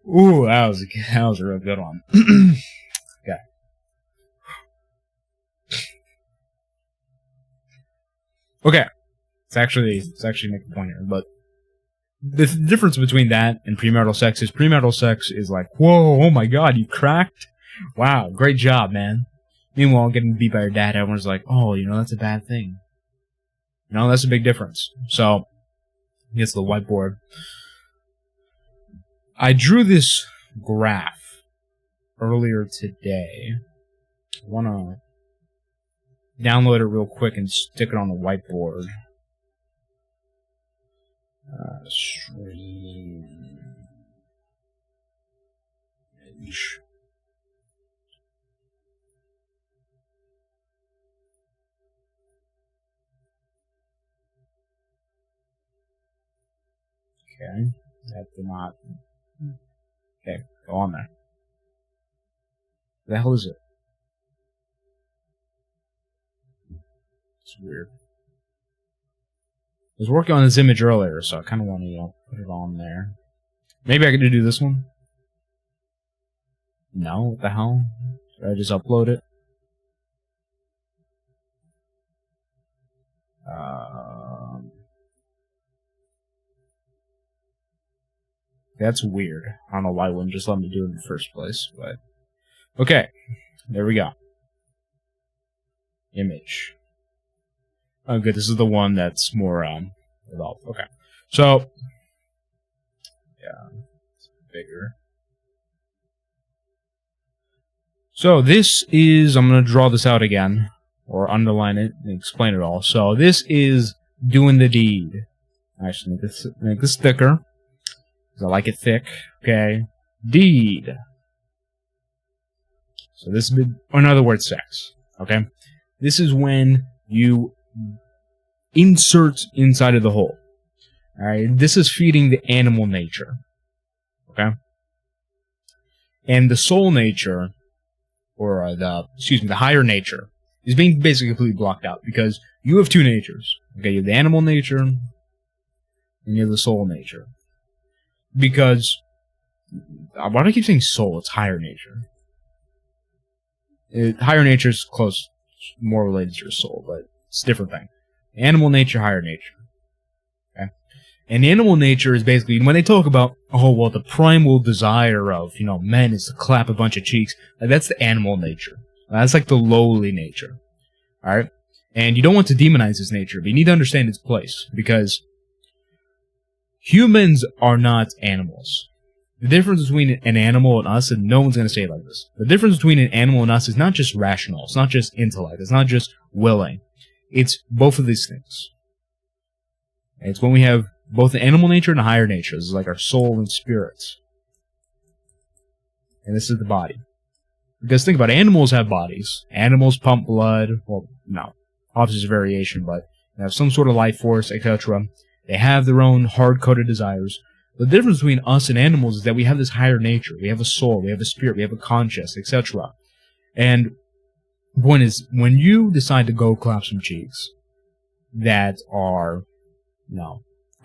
Ooh, that was a real good one. Okay. Okay. It's actually making a point here, but the difference between that and premarital sex is like, whoa, oh my god, you cracked? Wow, great job, man. Meanwhile, getting beat by your dad, everyone's like, oh, that's a bad thing. That's a big difference. So, here's the whiteboard. I drew this graph earlier today. download it real quick and stick it on the whiteboard. Stream image. Okay, that did not. Okay, go on there. What the hell is it? It's weird. I was working on this image earlier, so I kind of want to, put it on there. Maybe I could do this one. No, what the hell? Should I just upload it? That's weird. I don't know why it wouldn't just let me do it in the first place, but... Okay, there we go. Image. Oh, good, this is the one that's more, developed. Okay, so... Yeah, it's bigger. So this is... I'm going to draw this out again, or underline it and explain it all. So this is doing the deed. Actually, make this thicker. I like it thick, okay? Deed. So this is, or in other words, sex, okay? This is when you insert inside of the hole, alright? This is feeding the animal nature, okay? And the soul nature, or the higher nature, is being basically completely blocked out, because you have two natures, okay? You have the animal nature, and you have the soul nature. Because, why do I keep saying soul? It's higher nature. Higher nature is close, more related to your soul, but it's a different thing. Animal nature, higher nature. Okay? And animal nature is basically, when they talk about, oh, well, the primal desire of, men is to clap a bunch of cheeks, that's the animal nature. That's like the lowly nature. Alright? And you don't want to demonize this nature, but you need to understand its place, because humans are not animals. The difference between an animal and us, and no one's going to say it like this, the difference between an animal and us is not just rational, it's not just intellect, it's not just willing. It's both of these things. It's when we have both the animal nature and the higher nature. This is like our soul and spirit. And this is the body. Because think about it, animals have bodies. Animals pump blood. Well, no. Obviously, there's variation, but they have some sort of life force, etc. They have their own hard-coded desires. The difference between us and animals is that we have this higher nature. We have a soul, we have a spirit, we have a conscience, etc. And the point is, when you decide to go clap some cheeks that are,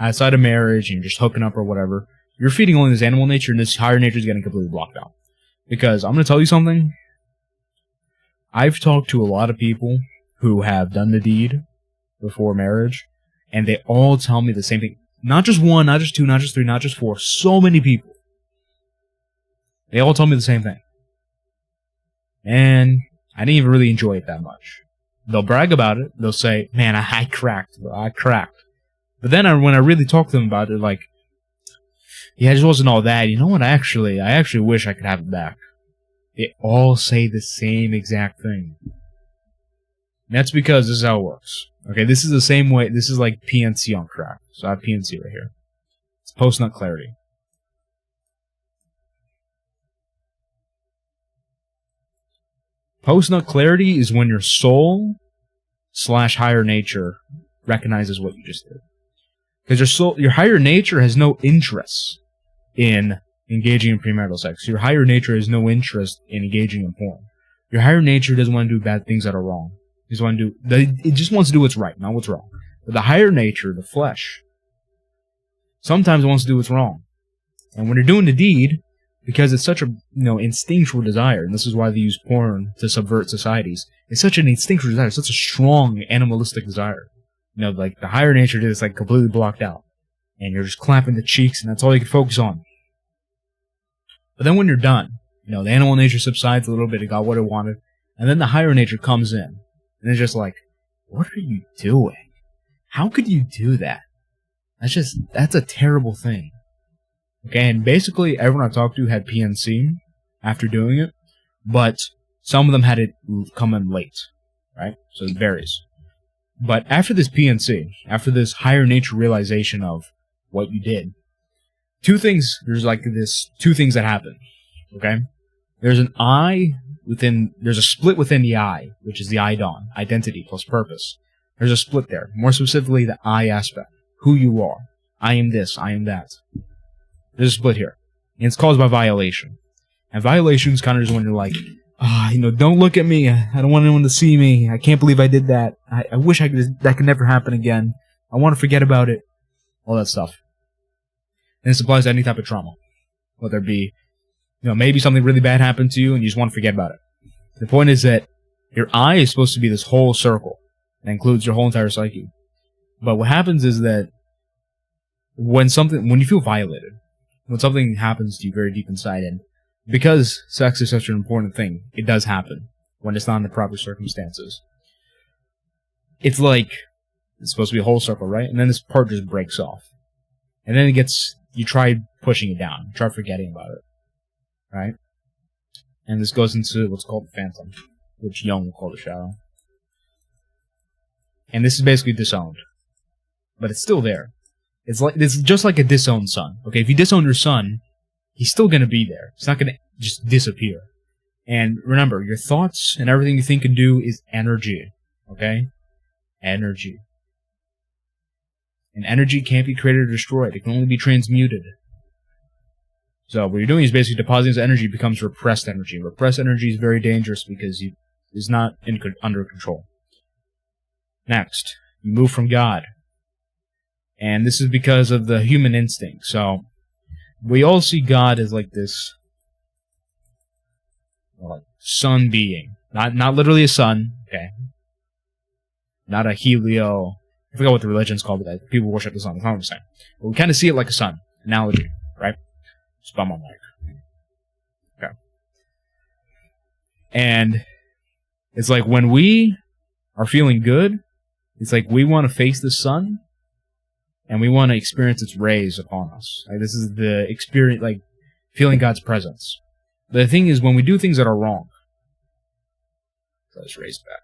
outside of marriage and you're just hooking up or whatever, you're feeding only this animal nature, and this higher nature is getting completely blocked out. Because I'm going to tell you something. I've talked to a lot of people who have done the deed before marriage, and they all tell me the same thing. Not just one, not just two, not just three, not just four. So many people. They all tell me the same thing. And I didn't even really enjoy it that much. They'll brag about it. They'll say, man, I cracked. I cracked. But then when I really talk to them about it, they're like, yeah, it just wasn't all that. You know what? I actually wish I could have it back. They all say the same exact thing. And that's because this is how it works. Okay, this is the same way. This is like PNC on crack. So I have PNC right here. It's post-nut clarity. Post-nut clarity is when your soul / higher nature recognizes what you just did. Because your higher nature has no interest in engaging in premarital sex. Your higher nature has no interest in engaging in porn. Your higher nature doesn't want to do bad things that are wrong. It just wants to do what's right, not what's wrong. But the higher nature, the flesh, sometimes wants to do what's wrong. And when you're doing the deed, because it's such a instinctual desire, and this is why they use porn to subvert societies, it's such an instinctual desire, such a strong animalistic desire. Like the higher nature is like completely blocked out. And you're just clapping the cheeks, and that's all you can focus on. But then when you're done, the animal nature subsides a little bit, it got what it wanted, and then the higher nature comes in. And it's just like, what are you doing? How could you do that? That's a terrible thing. Okay, and basically everyone I've talked to had PNC after doing it, but some of them had it come in late. right? So it varies. But after this PNC, after this higher nature realization of what you did, two things that happen, okay? There's a split within the I, which is the I dawn, identity plus purpose. There's a split there. More specifically, the I aspect, who you are. I am this, I am that. There's a split here. And it's caused by violation. And violation is kind of just when you're like, don't look at me. I don't want anyone to see me. I can't believe I did that. I wish that could never happen again. I want to forget about it. All that stuff. And this applies to any type of trauma. Whether it be, maybe something really bad happened to you and you just want to forget about it. The point is that your I is supposed to be this whole circle. That includes your whole entire psyche. But what happens is that when you feel violated, when something happens to you very deep inside, and because sex is such an important thing, it does happen when it's not in the proper circumstances. It's like, it's supposed to be a whole circle, right? And then this part just breaks off. And then you try pushing it down, try forgetting about it, right? And this goes into what's called the phantom, which Jung will call the shadow. And this is basically disowned. But it's still there. It's just like a disowned son. Okay, if you disown your son, he's still going to be there. It's not going to just disappear. And remember, your thoughts and everything you think and do is energy. Okay? Energy. And energy can't be created or destroyed. It can only be transmuted. So what you're doing is basically depositing this energy becomes repressed energy. Repressed energy is very dangerous because it's not under control. Next, you move from God. And this is because of the human instinct. So, we all see God as like this sun being. Not literally a sun, okay? Not a helio. I forgot what the religion's called, but people worship the sun. That's not what I'm saying. But we kind of see it like a sun. Analogy, right? Just bum on mic. Okay. And it's like when we are feeling good, it's like we want to face the sun, and we want to experience its rays upon us. Like, this is the experience, like, feeling God's presence. But the thing is, when we do things that are wrong, let's raise back.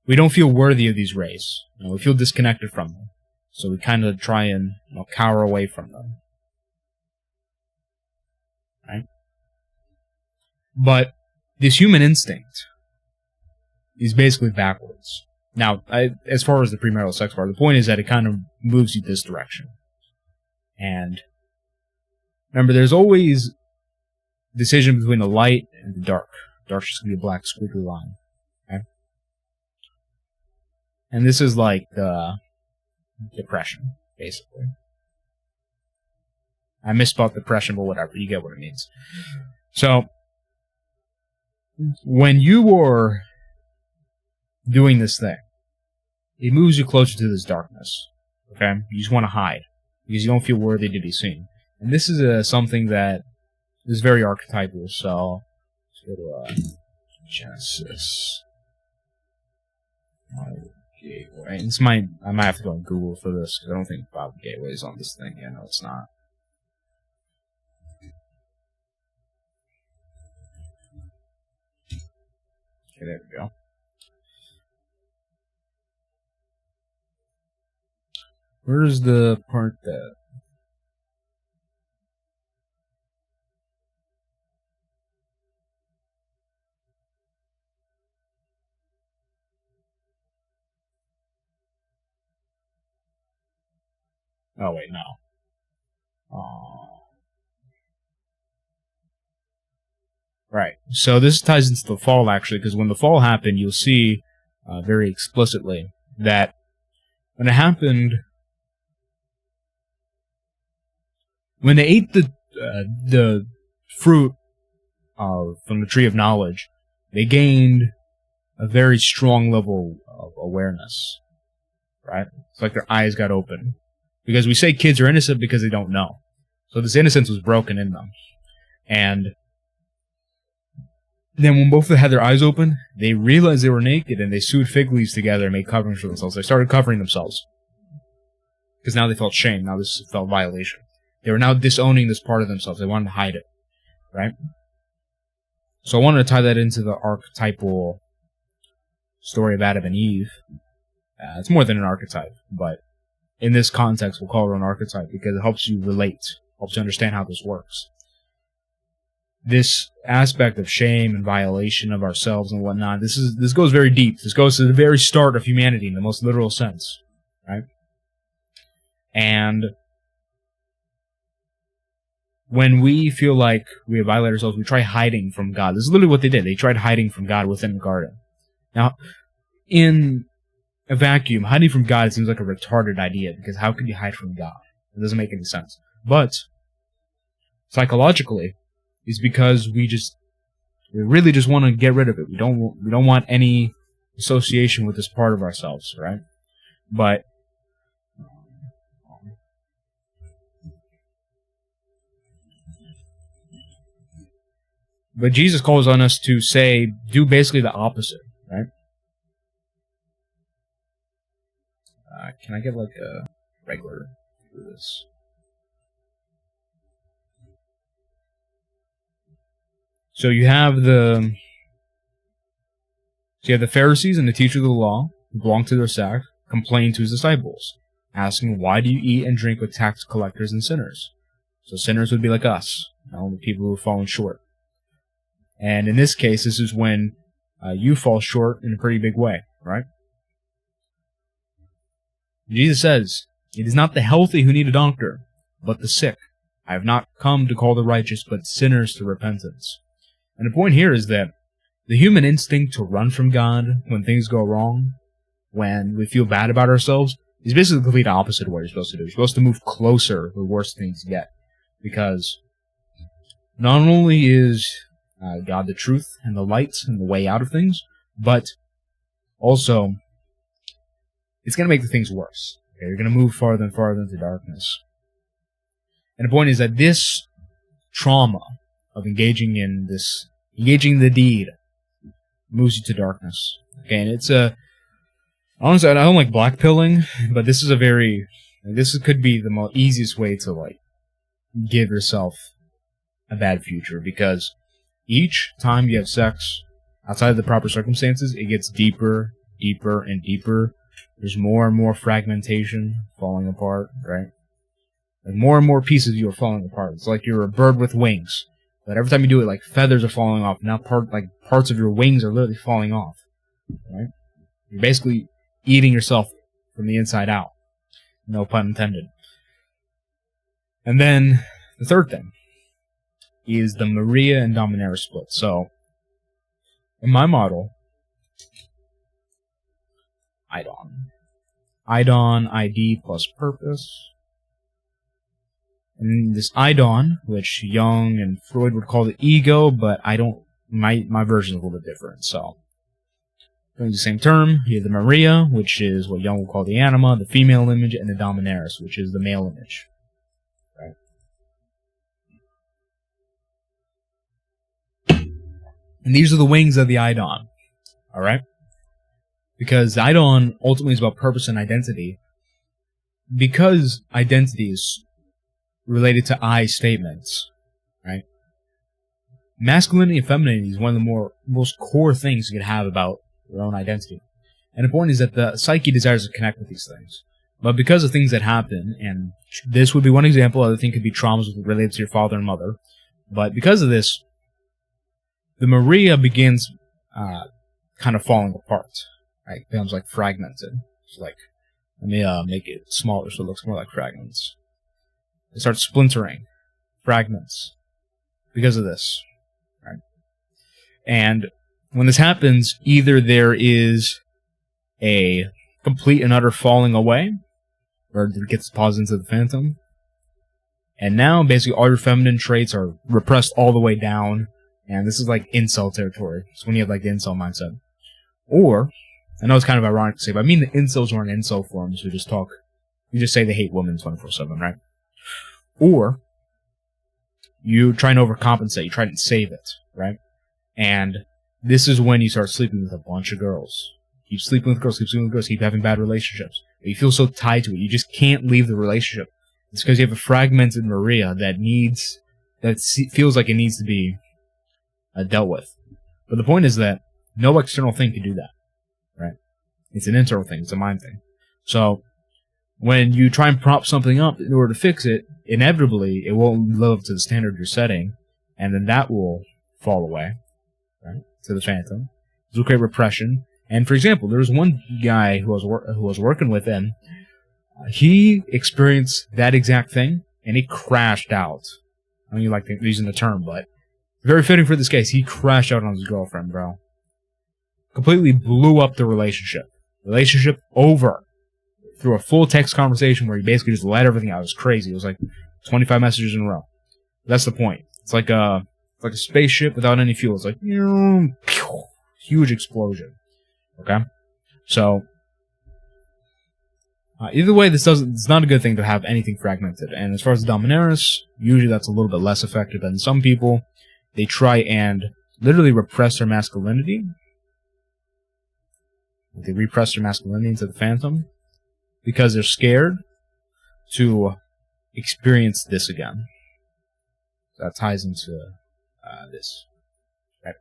We don't feel worthy of these rays. We feel disconnected from them. So we kind of try and cower away from them. Right? But this human instinct is basically backwards. Now, as far as the premarital sex part, the point is that it kind of moves you this direction. And remember, there's always decision between the light and the dark. Dark's just going to be a black squiggly line. Okay? And this is like depression, basically. I misspelled depression, but whatever. You get what it means. So, when you are doing this thing, it moves you closer to this darkness. Okay? You just want to hide because you don't feel worthy to be seen. And this is something that is very archetypal. So let's go to Genesis. Gateway. I might have to go on Google for this because I don't think Bible Gateway is on this thing. Yeah, no, it's not. Okay, there we go. Where's the part that... Oh, wait, no. Right. So this ties into the fall, actually, because when the fall happened, you'll see very explicitly that when it happened... When they ate the fruit from the tree of knowledge, they gained a very strong level of awareness, right? It's like their eyes got open. Because we say kids are innocent because they don't know. So this innocence was broken in them. And then when both of them had their eyes open, they realized they were naked and they sewed fig leaves together and made coverings for themselves. They started covering themselves. Because now they felt shame. Now this felt violation. They were now disowning this part of themselves. They wanted to hide it. Right? So I wanted to tie that into the archetypal story of Adam and Eve. It's more than an archetype, but in this context, we'll call it an archetype because it helps you relate, helps you understand how this works. This aspect of shame and violation of ourselves and whatnot, this goes very deep. This goes to the very start of humanity in the most literal sense, right? And when we feel like we have violated ourselves, we try hiding from God. This is literally what they did. They tried hiding from God within the garden. Now, in a vacuum, hiding from God seems like a retarded idea, because how could you hide from God? It doesn't make any sense. But psychologically, it's because we really just want to get rid of it. We don't want any association with this part of ourselves, right? But Jesus calls on us to do basically the opposite, right? Can I get like a regular for this? So you have the Pharisees and the teachers of the law who belong to their sect complain to his disciples, asking, "Why do you eat and drink with tax collectors and sinners?" So sinners would be like us, the people who have fallen short. And in this case, this is when you fall short in a pretty big way, right? Jesus says, "It is not the healthy who need a doctor, but the sick. I have not come to call the righteous, but sinners to repentance." And the point here is that the human instinct to run from God when things go wrong, when we feel bad about ourselves, is basically the complete opposite of what you're supposed to do. You're supposed to move closer the worse things get. Because not only is God the truth and the light and the way out of things, but also it's going to make the things worse. Okay? You're going to move farther and farther into darkness. And the point is that this trauma of engaging the deed moves you to darkness. Okay, and honestly, I don't like blackpilling, but this could be the easiest way to give yourself a bad future, because each time you have sex outside of the proper circumstances, it gets deeper, deeper, and deeper. There's more and more fragmentation, falling apart, right? And more and more pieces of you are falling apart. It's like you're a bird with wings, but every time you do it, feathers are falling off. Now parts of your wings are literally falling off, right? You're basically eating yourself from the inside out. No pun intended. And then the third thing is the Maria and Dominaria split. So, in my model, Idon, ID plus purpose. And this Idon, which Jung and Freud would call the ego, but my version is a little bit different, so. Going to the same term, you have the Maria, which is what Jung would call the anima, the female image, and the Dominaris, which is the male image. Right? And these are the wings of the Idon. Alright? Because Idon ultimately is about purpose and identity. Because identity is related to I statements, right? Masculinity and femininity is one of the most core things you can have about your own identity. And the point is that the psyche desires to connect with these things. But because of things that happen, and this would be one example, other thing could be traumas related to your father and mother, but because of this, the Maria begins kind of falling apart, right? It becomes fragmented. It's let me make it smaller so it looks more like fragments. It starts splintering, fragments, because of this, right? And when this happens, either there is a complete and utter falling away, or it gets deposited into the phantom, and now basically all your feminine traits are repressed all the way down, and this is incel territory. It's when you have the incel mindset. Or, I know it's kind of ironic to say, but I mean the incels who are in incel forums who you just say they hate women 24/7, right? Or, you try and overcompensate, you try and save it, right? And this is when you start sleeping with a bunch of girls. Keep sleeping with girls, keep having bad relationships. But you feel so tied to it, you just can't leave the relationship. It's because you have a fragmented Maria that feels like it needs to be dealt with. But the point is that no external thing can do that, It's an internal thing. It's a mind thing. So when you try and prop something up in order to fix it, inevitably it won't live up to the standard you're setting, and then that will fall away, right, to the phantom. It will create repression. And for example, there was one guy who was working with him. He experienced that exact thing, and he crashed out. I don't even like using the term, but very fitting for this case. He crashed out on his girlfriend, bro. Completely blew up the relationship. Relationship over. Through a full text conversation where he basically just let everything out. It was crazy. It was like 25 messages in a row. That's the point. It's like a spaceship without any fuel. It's like, huge explosion. Okay? So, either way, it's not a good thing to have anything fragmented. And as far as the Dominaris, usually that's a little bit less effective. And some people, they try and literally repress their masculinity. They repress their masculinity into the phantom because they're scared to experience this again. That ties into this. Right?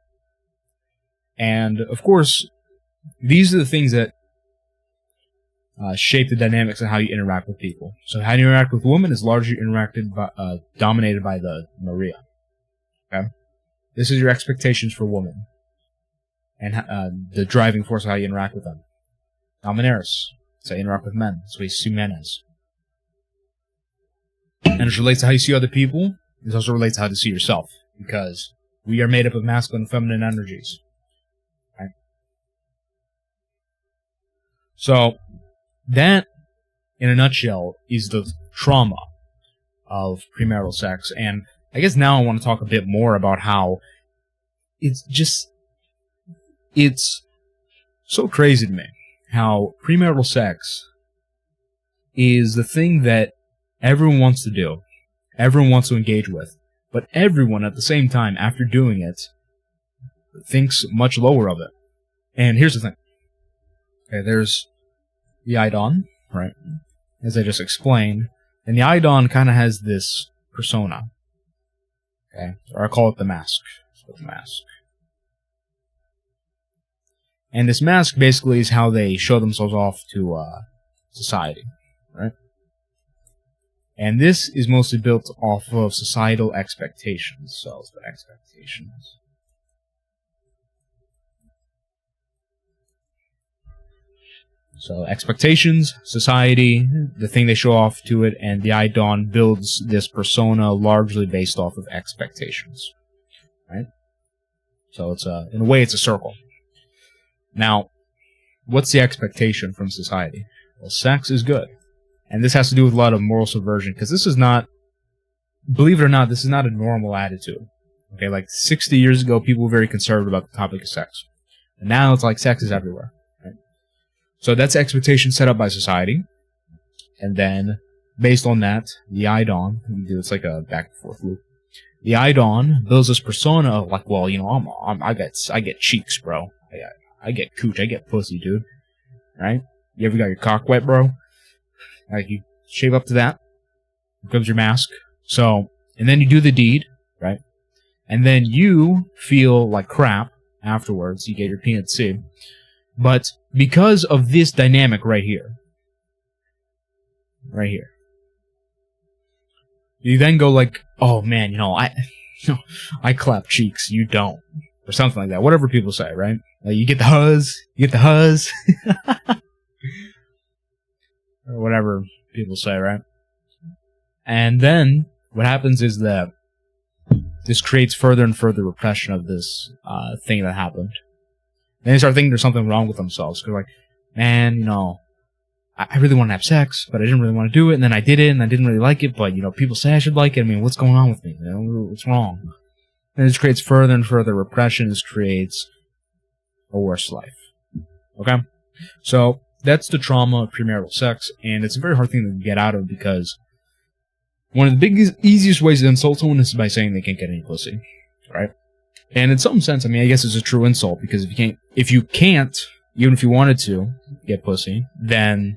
And, of course, these are the things that shape the dynamics of how you interact with people. So how you interact with women is largely dominated by the Maria. Okay? This is your expectations for women. And the driving force of how you interact with them. Dominaris. That's how you interact with men. That's what you see men as. And it relates to how you see other people. It also relates to how to see yourself. Because we are made up of masculine and feminine energies. Right? So, that, in a nutshell, is the trauma of premarital sex. And I guess now I want to talk a bit more about how it's so crazy to me how premarital sex is the thing that everyone wants to do, everyone wants to engage with, but everyone at the same time, after doing it, thinks much lower of it. And here's the thing. Okay, there's the Idon, right, as I just explained, and the Idon kind of has this persona, okay, or I call it the mask. So the mask. And this mask basically is how they show themselves off to society, right? And this is mostly built off of societal expectations. So, it's the expectations. So, expectations, society, the thing they show off to it, and the Idon builds this persona largely based off of expectations, right? So, it's in a way, it's a circle. Now, what's the expectation from society? Well, sex is good. And this has to do with a lot of moral subversion, because this is not, believe it or not, this is not a normal attitude. Okay, like 60 years ago, people were very conservative about the topic of sex. And now it's like sex is everywhere. Right? So that's the expectation set up by society. And then, based on that, the Idon, it's like a back and forth loop. The Idon builds this persona of like, well, you know, I get cheeks, bro. I get cooch, I get pussy, dude. Right? You ever got your cock wet, bro? Like, you shave up to that. Becomes your mask. So, and then you do the deed, right? And then you feel like crap afterwards. You get your P&C. But because of this dynamic right here, you then go like, oh man, you know, I clap cheeks, you don't. Or something like that. Whatever people say, right? Like, you get the huzz. Or whatever people say, right? And then, what happens is that this creates further and further repression of this thing that happened. Then they start thinking there's something wrong with themselves. Because, like, man, you know, I really want to have sex, but I didn't really want to do it, and then I did it, and I didn't really like it, but, you know, people say I should like it. I mean, what's going on with me? You know, what's wrong? And this creates further and further repression. This creates a worse life. Okay? So, that's the trauma of premarital sex, and it's a very hard thing to get out of because one of the easiest ways to insult someone is by saying they can't get any pussy, right? And in some sense, I mean, I guess it's a true insult because if you can't, even if you wanted to get pussy, then,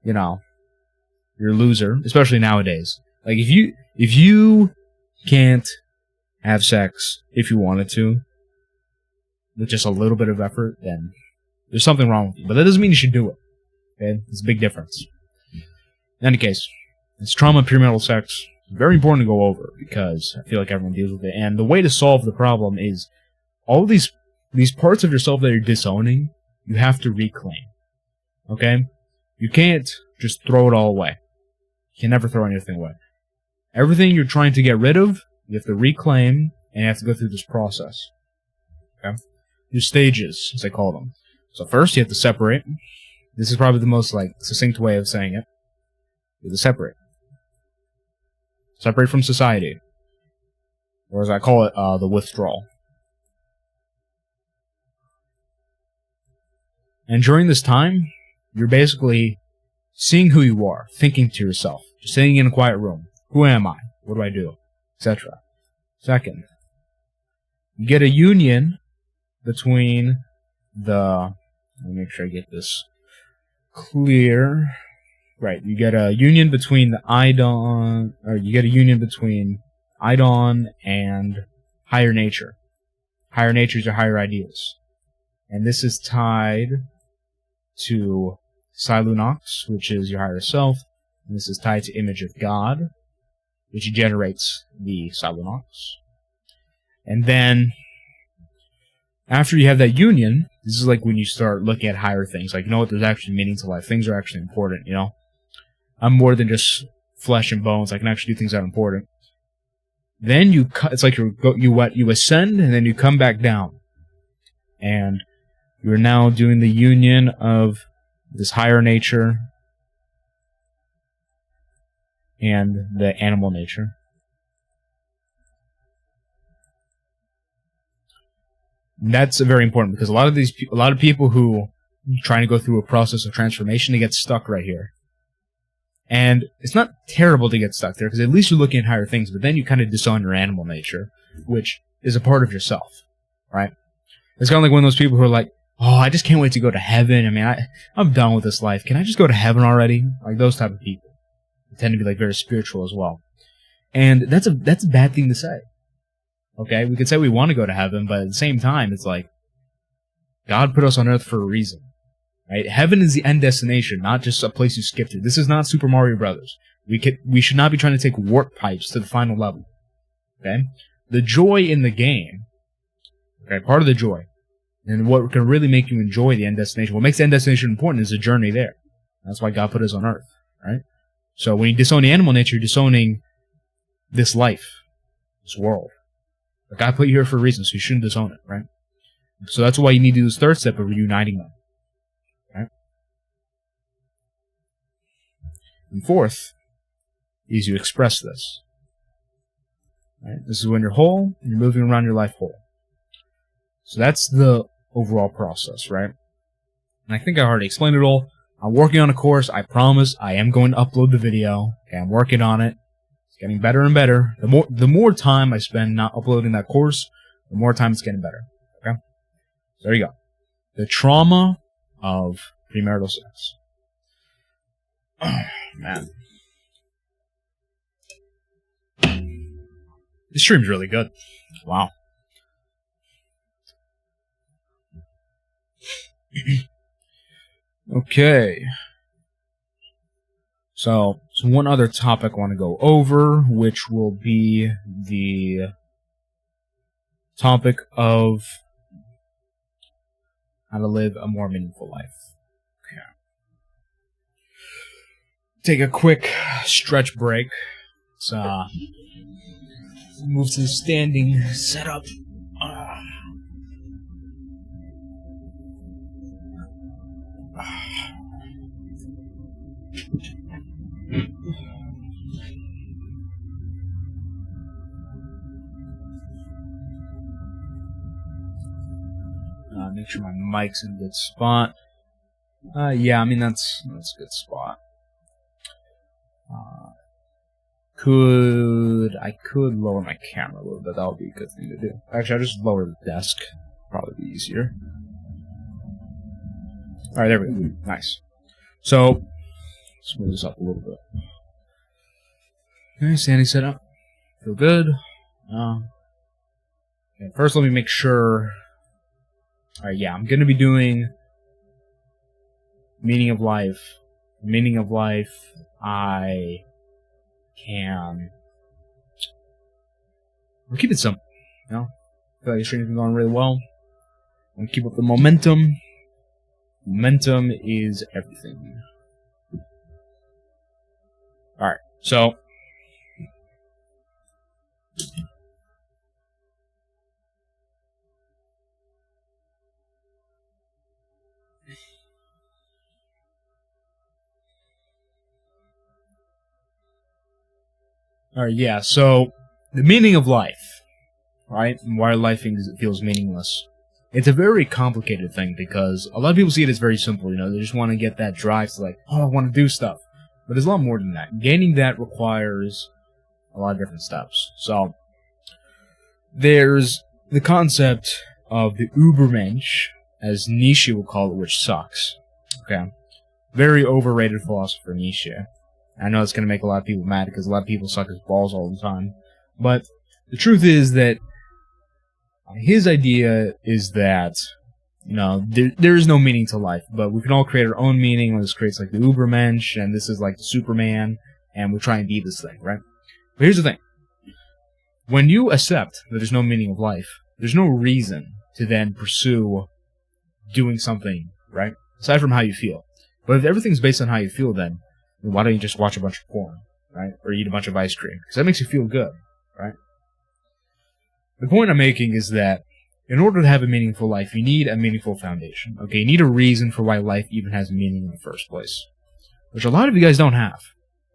you know, you're a loser, especially nowadays. Like, if you can't have sex if you wanted to, with just a little bit of effort, then there's something wrong with you. But that doesn't mean you should do it. Okay? There's a big difference. In any case, it's trauma, premarital sex. Very important to go over because I feel like everyone deals with it. And the way to solve the problem is all these parts of yourself that you're disowning, you have to reclaim. Okay? You can't just throw it all away. You can never throw anything away. Everything you're trying to get rid of, you have to reclaim, and you have to go through this process. Okay? There's stages, as I call them. So first, you have to separate. This is probably the most, succinct way of saying it. You have to separate. Separate from society. Or as I call it, the withdrawal. And during this time, you're basically seeing who you are, thinking to yourself, just sitting in a quiet room. Who am I? What do I do? Etc. Second, you get a union between let me make sure I get this clear. Right, you get a union between the idon, or you get a union between idon and higher nature. Higher natures are higher ideas. And this is tied to Silunox, which is your higher self. And this is tied to image of God, which generates the Silunox. And then, after you have that union, this is like when you start looking at higher things. Like, you know what, there's actually meaning to life. Things are actually important, you know? I'm more than just flesh and bones. I can actually do things that are important. Then it's like you ascend and then you come back down. And you're now doing the union of this higher nature and the animal nature. And that's very important because a lot of people who trying to go through a process of transformation, they get stuck right here. And it's not terrible to get stuck there, because at least you're looking at higher things, but then you kind of disown your animal nature, which is a part of yourself, right? It's kind of like one of those people who are like, oh, I just can't wait to go to heaven. I mean, I'm done with this life. Can I just go to heaven already? Like those type of people. They tend to be very spiritual as well. And that's a bad thing to say. Okay? We could say we want to go to heaven, but at the same time, it's like, God put us on earth for a reason. Right? Heaven is the end destination, not just a place you skip to. This is not Super Mario Brothers. We should not be trying to take warp pipes to the final level. Okay? The joy in the game, okay, part of the joy, and what can really make you enjoy the end destination, what makes the end destination important is the journey there. That's why God put us on earth, right? So when you disown the animal nature, you're disowning this life, this world. But God put you here for a reason, so you shouldn't disown it, right? So that's why you need to do this third step of reuniting them. And fourth is you express this. Right? This is when you're whole and you're moving around your life whole. So that's the overall process, right? And I think I already explained it all. I'm working on a course. I promise I am going to upload the video. Okay, I'm working on it. It's getting better and better. The more time I spend not uploading that course, the more time it's getting better. Okay? So there you go. The trauma of premarital sex. Oh, man. This stream's really good. Wow. Okay. So one other topic I want to go over, which will be the topic of how to live a more meaningful life. Take a quick stretch break. Let's move to the standing setup. Make sure my mic's in a good spot. Yeah, I mean that's a good spot. I could lower my camera a little bit. That would be a good thing to do. Actually, I'll just lower the desk. Probably be easier. Alright, there we go. Nice. So, let's move this up a little bit. Okay, standing setup. Feel good. Okay, first let me make sure. Alright, yeah, I'm going to be doing meaning of life. Meaning of life, I can... We'll keep it simple, you know? I feel like the stream's been going really well. I'm gonna keep up the momentum. Momentum is everything. Alright, so... Alright, yeah, so... The meaning of life, right? And why life feels meaningless. It's a very complicated thing because a lot of people see it as very simple, you know, they just want to get that drive to like, oh, I want to do stuff. But there's a lot more than that. Gaining that requires a lot of different steps. So, there's the concept of the Übermensch, as Nietzsche would call it, which sucks. Okay? Very overrated philosopher, Nietzsche. I know it's going to make a lot of people mad because a lot of people suck his balls all the time. But the truth is that his idea is that, you know, there is no meaning to life, but we can all create our own meaning. This creates like the Übermensch, and this is like the Superman, and we try and be this thing, right? But here's the thing. When you accept that there's no meaning of life, there's no reason to then pursue doing something, right? Aside from how you feel. But if everything's based on how you feel, then why don't you just watch a bunch of porn, right? Or eat a bunch of ice cream? Because that makes you feel good, right? The point I'm making is that in order to have a meaningful life, you need a meaningful foundation. Okay, you need a reason for why life even has meaning in the first place. Which a lot of you guys don't have.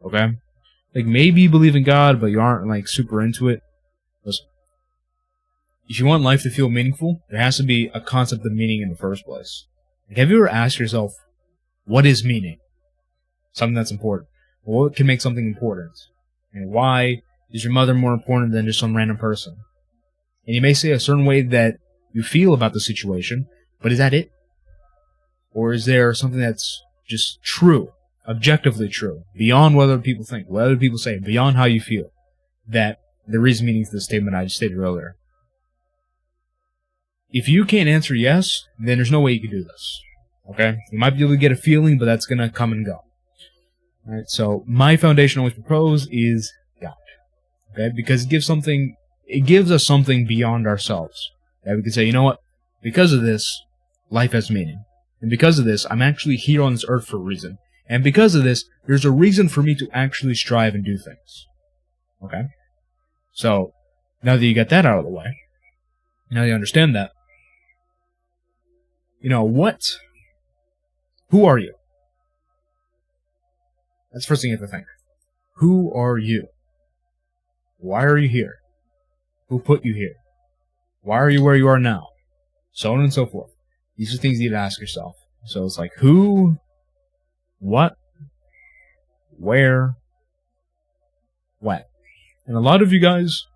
Okay? Like, maybe you believe in God, but you aren't, like, super into it. Listen. If you want life to feel meaningful, there has to be a concept of meaning in the first place. Like, have you ever asked yourself, what is meaning? Something that's important. Well, what can make something important? And why is your mother more important than just some random person? And you may say a certain way that you feel about the situation, but is that it? Or is there something that's just true, objectively true, beyond what other people think, what other people say, beyond how you feel, that there is meaning to the statement I just stated earlier? If you can't answer yes, then there's no way you can do this. Okay? You might be able to get a feeling, but that's going to come and go. Alright, so my foundation I always propose is God. Okay? Because it gives us something beyond ourselves. That we can say, you know what? Because of this, life has meaning. And because of this, I'm actually here on this earth for a reason. And because of this, there's a reason for me to actually strive and do things. Okay? So, now that you got that out of the way, now you understand that, you know, who are you? That's the first thing you have to think. Who are you? Why are you here? Who put you here? Why are you where you are now? So on and so forth. These are things you need to ask yourself. So it's like, who, what, where, when. And a lot of you guys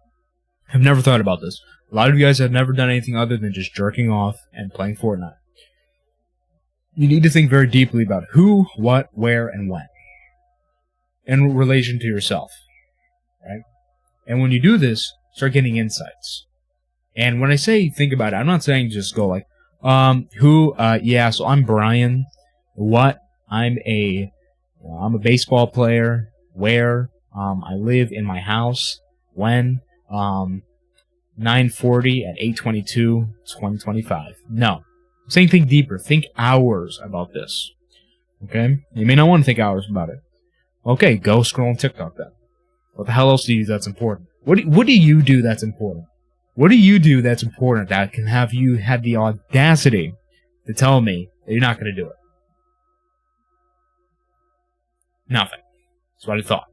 have never thought about this. A lot of you guys have never done anything other than just jerking off and playing Fortnite. You need to think very deeply about who, what, where, and when. In relation to yourself. Right? And when you do this, start getting insights. And when I say think about it, I'm not saying just go like, yeah, so I'm Brian. What? I'm a baseball player. Where? I live in my house. When? 9:40 at 8:22, 2025. No. I'm saying think deeper. Think hours about this. Okay? You may not want to think hours about it. Okay, go scroll on TikTok then. What the hell else do you do that's important? What do you do that's important? What do you do that's important that can have you have the audacity to tell me that you're not going to do it? Nothing. That's what I thought.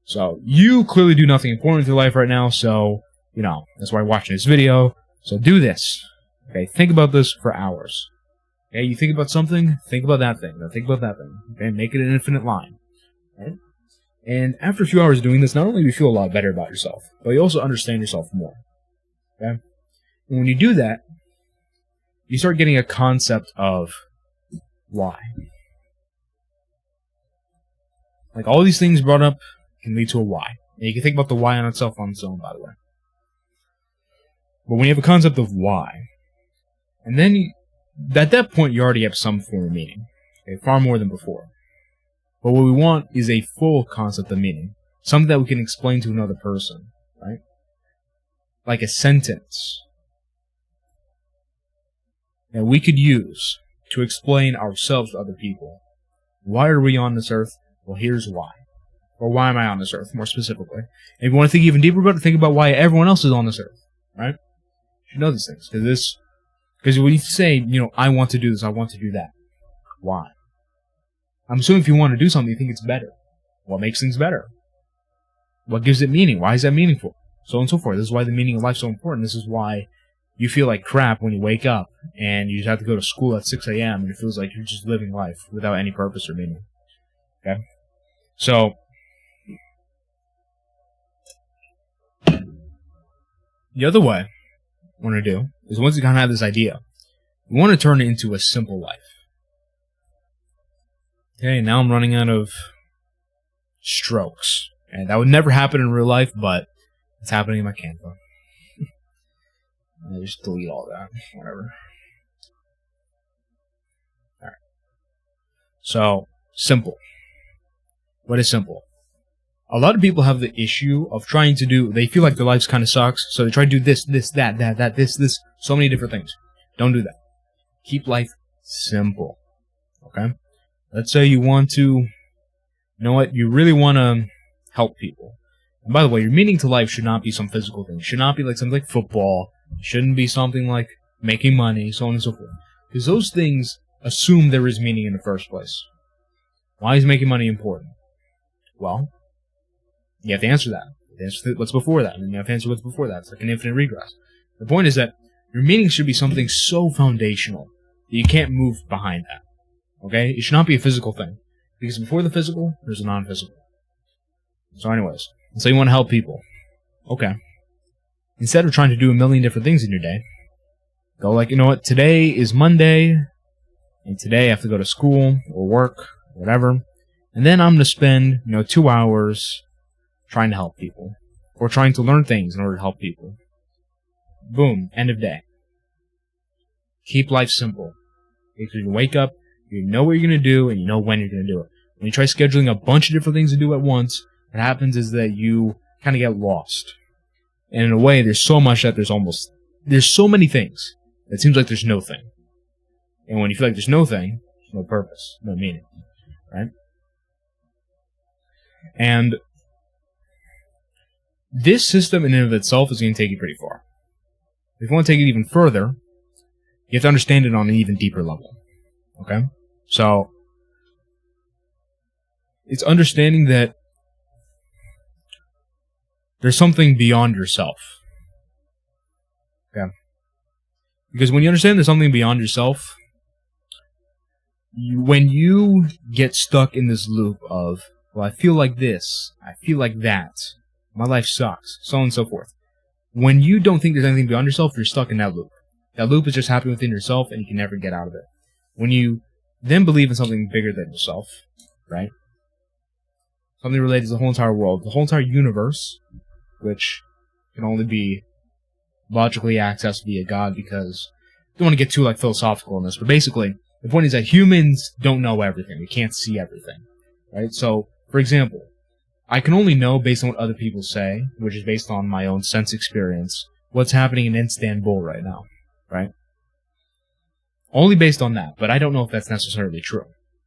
So, you clearly do nothing important with your life right now, so, you know, that's why you're watching this video. So do this. Okay, think about this for hours. Okay, you think about something, think about that thing. Now think about that thing. Okay, make it an infinite line. Right? And after a few hours of doing this, not only do you feel a lot better about yourself, but you also understand yourself more. Okay? And when you do that, you start getting a concept of why. Like, all these things brought up can lead to a why. And you can think about the why on itself on its own, by the way. But when you have a concept of why, and then at that point you already have some form of meaning. Okay, far more than before. But what we want is a full concept of meaning. Something that we can explain to another person, right? Like a sentence that we could use to explain ourselves to other people. Why are we on this earth? Well, here's why. Or why am I on this earth, more specifically? And if you want to think even deeper about it, think about why everyone else is on this earth, right? You should know these things. Because when you say, I want to do this, I want to do that. Why? I'm assuming if you want to do something, you think it's better. What makes things better? What gives it meaning? Why is that meaningful? So on and so forth. This is why the meaning of life is so important. This is why you feel like crap when you wake up and you just have to go to school at 6 a.m. and it feels like you're just living life without any purpose or meaning. Okay? So, the other way I want to do is once you kind of have this idea, you want to turn it into a simple life. Okay, now I'm running out of strokes. And that would never happen in real life, but it's happening in my Canva. I just delete all that. Whatever. Alright. So, simple. What is simple? A lot of people have the issue of trying to do, they feel like their life kind of sucks, so they try to do this, that, this, so many different things. Don't do that. Keep life simple. Okay? Let's say you want to, you really want to help people. And by the way, your meaning to life should not be some physical thing. It should not be like something like football. It shouldn't be something like making money, so on and so forth. Because those things assume there is meaning in the first place. Why is making money important? Well, you have to answer that. You have to answer what's before that, and then you have to answer what's before that. It's like an infinite regress. The point is that your meaning should be something so foundational that you can't move behind that. Okay? It should not be a physical thing. Because before the physical, there's a non-physical. So anyways, so you want to help people. Okay. Instead of trying to do a million different things in your day, go like, today is Monday, and today I have to go to school, or work, or whatever, and then I'm going to spend, 2 hours trying to help people, or trying to learn things in order to help people. Boom, end of day. Keep life simple. Because you wake up, you know what you're going to do, and you know when you're going to do it. When you try scheduling a bunch of different things to do at once, what happens is that you kind of get lost. And in a way, there's so much that there's so many things. It seems like there's no thing. And when you feel like there's no thing, there's no purpose, no meaning. Right? And this system in and of itself is going to take you pretty far. If you want to take it even further, you have to understand it on an even deeper level. Okay? So, it's understanding that there's something beyond yourself. Okay? Because when you understand there's something beyond yourself, when you get stuck in this loop of, well, I feel like this, I feel like that, my life sucks, so on and so forth. When you don't think there's anything beyond yourself, you're stuck in that loop. That loop is just happening within yourself, and you can never get out of it. When you then believe in something bigger than yourself, right? Something related to the whole entire world, the whole entire universe, which can only be logically accessed via God, because I don't want to get too philosophical in this, but basically, the point is that humans don't know everything. We can't see everything, right? So, for example, I can only know based on what other people say, which is based on my own sense experience, what's happening in Istanbul right now, right? Only based on that, but I don't know if that's necessarily true.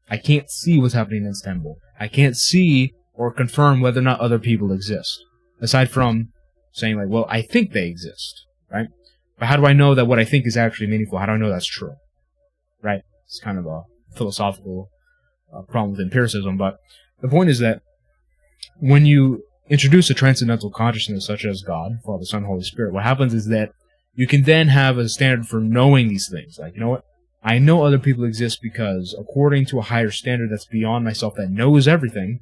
I can't see what's happening in Istanbul. I can't see or confirm whether or not other people exist. Aside from saying well, I think they exist, right? But how do I know that what I think is actually meaningful? How do I know that's true? Right? It's kind of a philosophical problem with empiricism, but the point is that when you introduce a transcendental consciousness such as God, Father, Son, Holy Spirit, what happens is that you can then have a standard for knowing these things. Like, you know what? I know other people exist because according to a higher standard that's beyond myself that knows everything,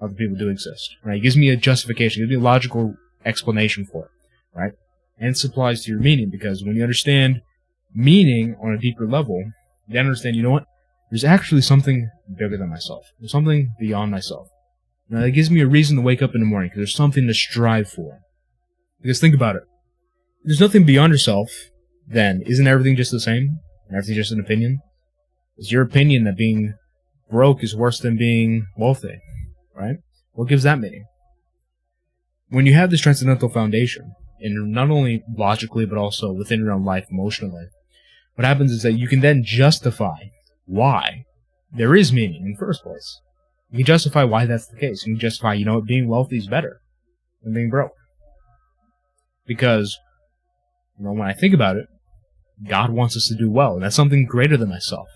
other people do exist. Right? It gives me a justification, it gives me a logical explanation for it. Right? And it supplies to your meaning, because when you understand meaning on a deeper level, you then understand, you know what? There's actually something bigger than myself. There's something beyond myself. Now, that gives me a reason to wake up in the morning, because there's something to strive for. Because think about it. If there's nothing beyond yourself, then isn't everything just the same? And everything just an opinion? Is your opinion that being broke is worse than being wealthy, right? What gives that meaning? When you have this transcendental foundation, and not only logically, but also within your own life emotionally, what happens is that you can then justify why there is meaning in the first place. You can justify why that's the case. You can justify, being wealthy is better than being broke. Because, when I think about it, God wants us to do well, and that's something greater than myself.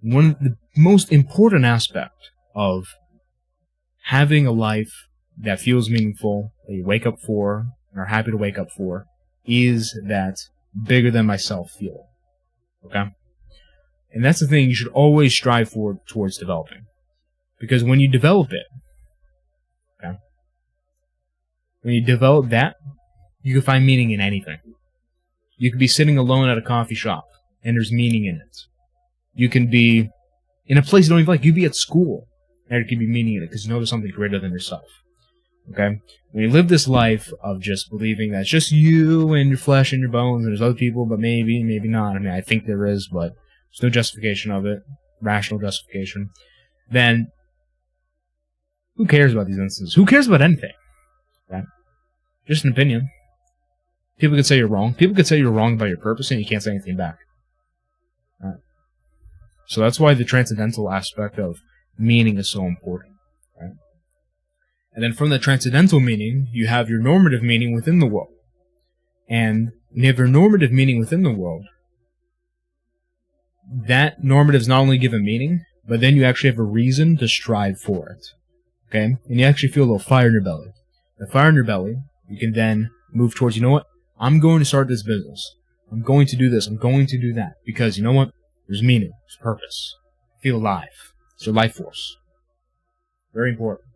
One of the most important aspect of having a life that feels meaningful, that you wake up for, and are happy to wake up for, is that bigger than myself feel. Okay? And that's the thing you should always strive for towards developing. Because when you develop it, okay, when you develop that, you can find meaning in anything. You could be sitting alone at a coffee shop, and there's meaning in it. You can be in a place you don't even like. You could be at school, and there could be meaning in it, because you know there's something greater than yourself. Okay? When you live this life of just believing that it's just you and your flesh and your bones, and there's other people, but maybe not. I mean, I think there is, but there's no justification of it, rational justification. Then, who cares about these instances? Who cares about anything? Right? Just an opinion. People could say you're wrong. People could say you're wrong about your purpose, and you can't say anything back. Right? So that's why the transcendental aspect of meaning is so important. Right? And then from the transcendental meaning, you have your normative meaning within the world. And when you have your normative meaning within the world, that normative is not only given meaning, but then you actually have a reason to strive for it. Okay? And you actually feel a little fire in your belly. The fire in your belly, you can then move towards, I'm going to start this business. I'm going to do this. I'm going to do that. Because, there's meaning. There's purpose. Feel alive. It's your life force. Very important.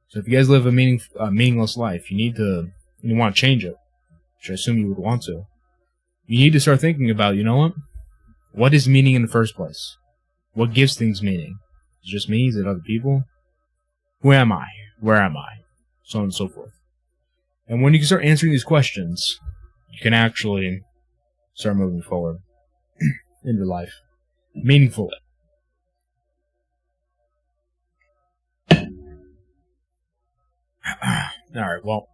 So if you guys live a meaningless life, you want to change it, which I assume you would want to. You need to start thinking about, what is meaning in the first place? What gives things meaning? Is it just me? Is it other people? Who am I? Where am I? So on and so forth. And when you can start answering these questions, you can actually start moving forward in your life meaningfully. Alright, well,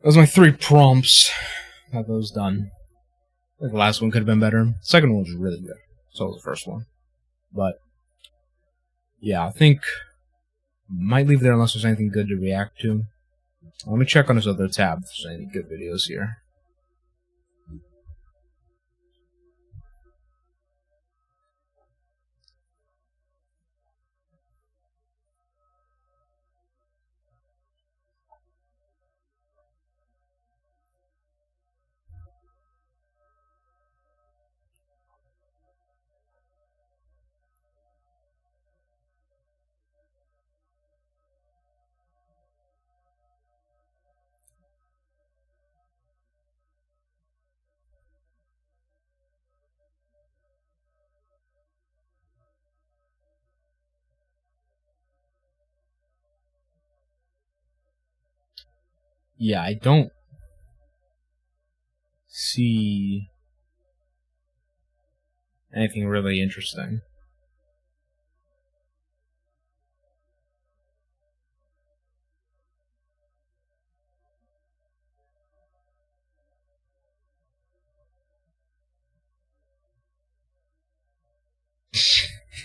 those are my 3 prompts. Got those done. I think the last one could have been better. The second one was really good. So was the first one. But, yeah, I think I might leave it there unless there's anything good to react to. Let me check on this other tab if there's any good videos here. Yeah, I don't see anything really interesting.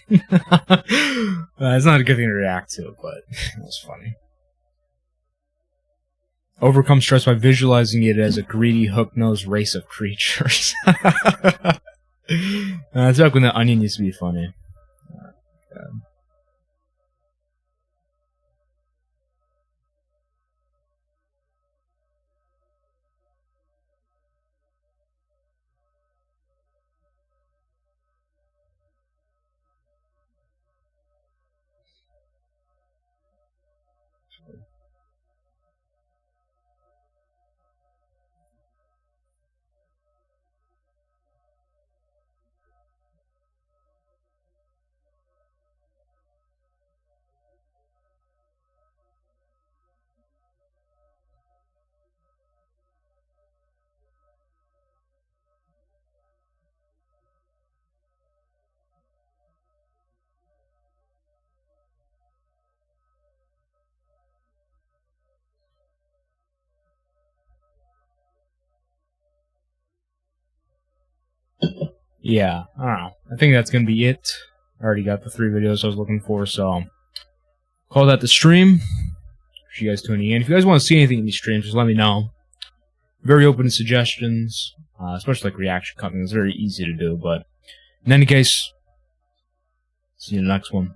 It's not a good thing to react to, but it was funny. Overcome stress by visualizing it as a greedy, hook-nosed race of creatures. That's back when the onion used to be funny. yeah, I don't know. I think that's going to be it. I already got the 3 videos I was looking for, so call that the stream. Appreciate you guys tuning in. If you guys want to see anything in these streams, just let me know. Very open to suggestions, especially like reaction cutting. It's very easy to do, but in any case, see you in the next one.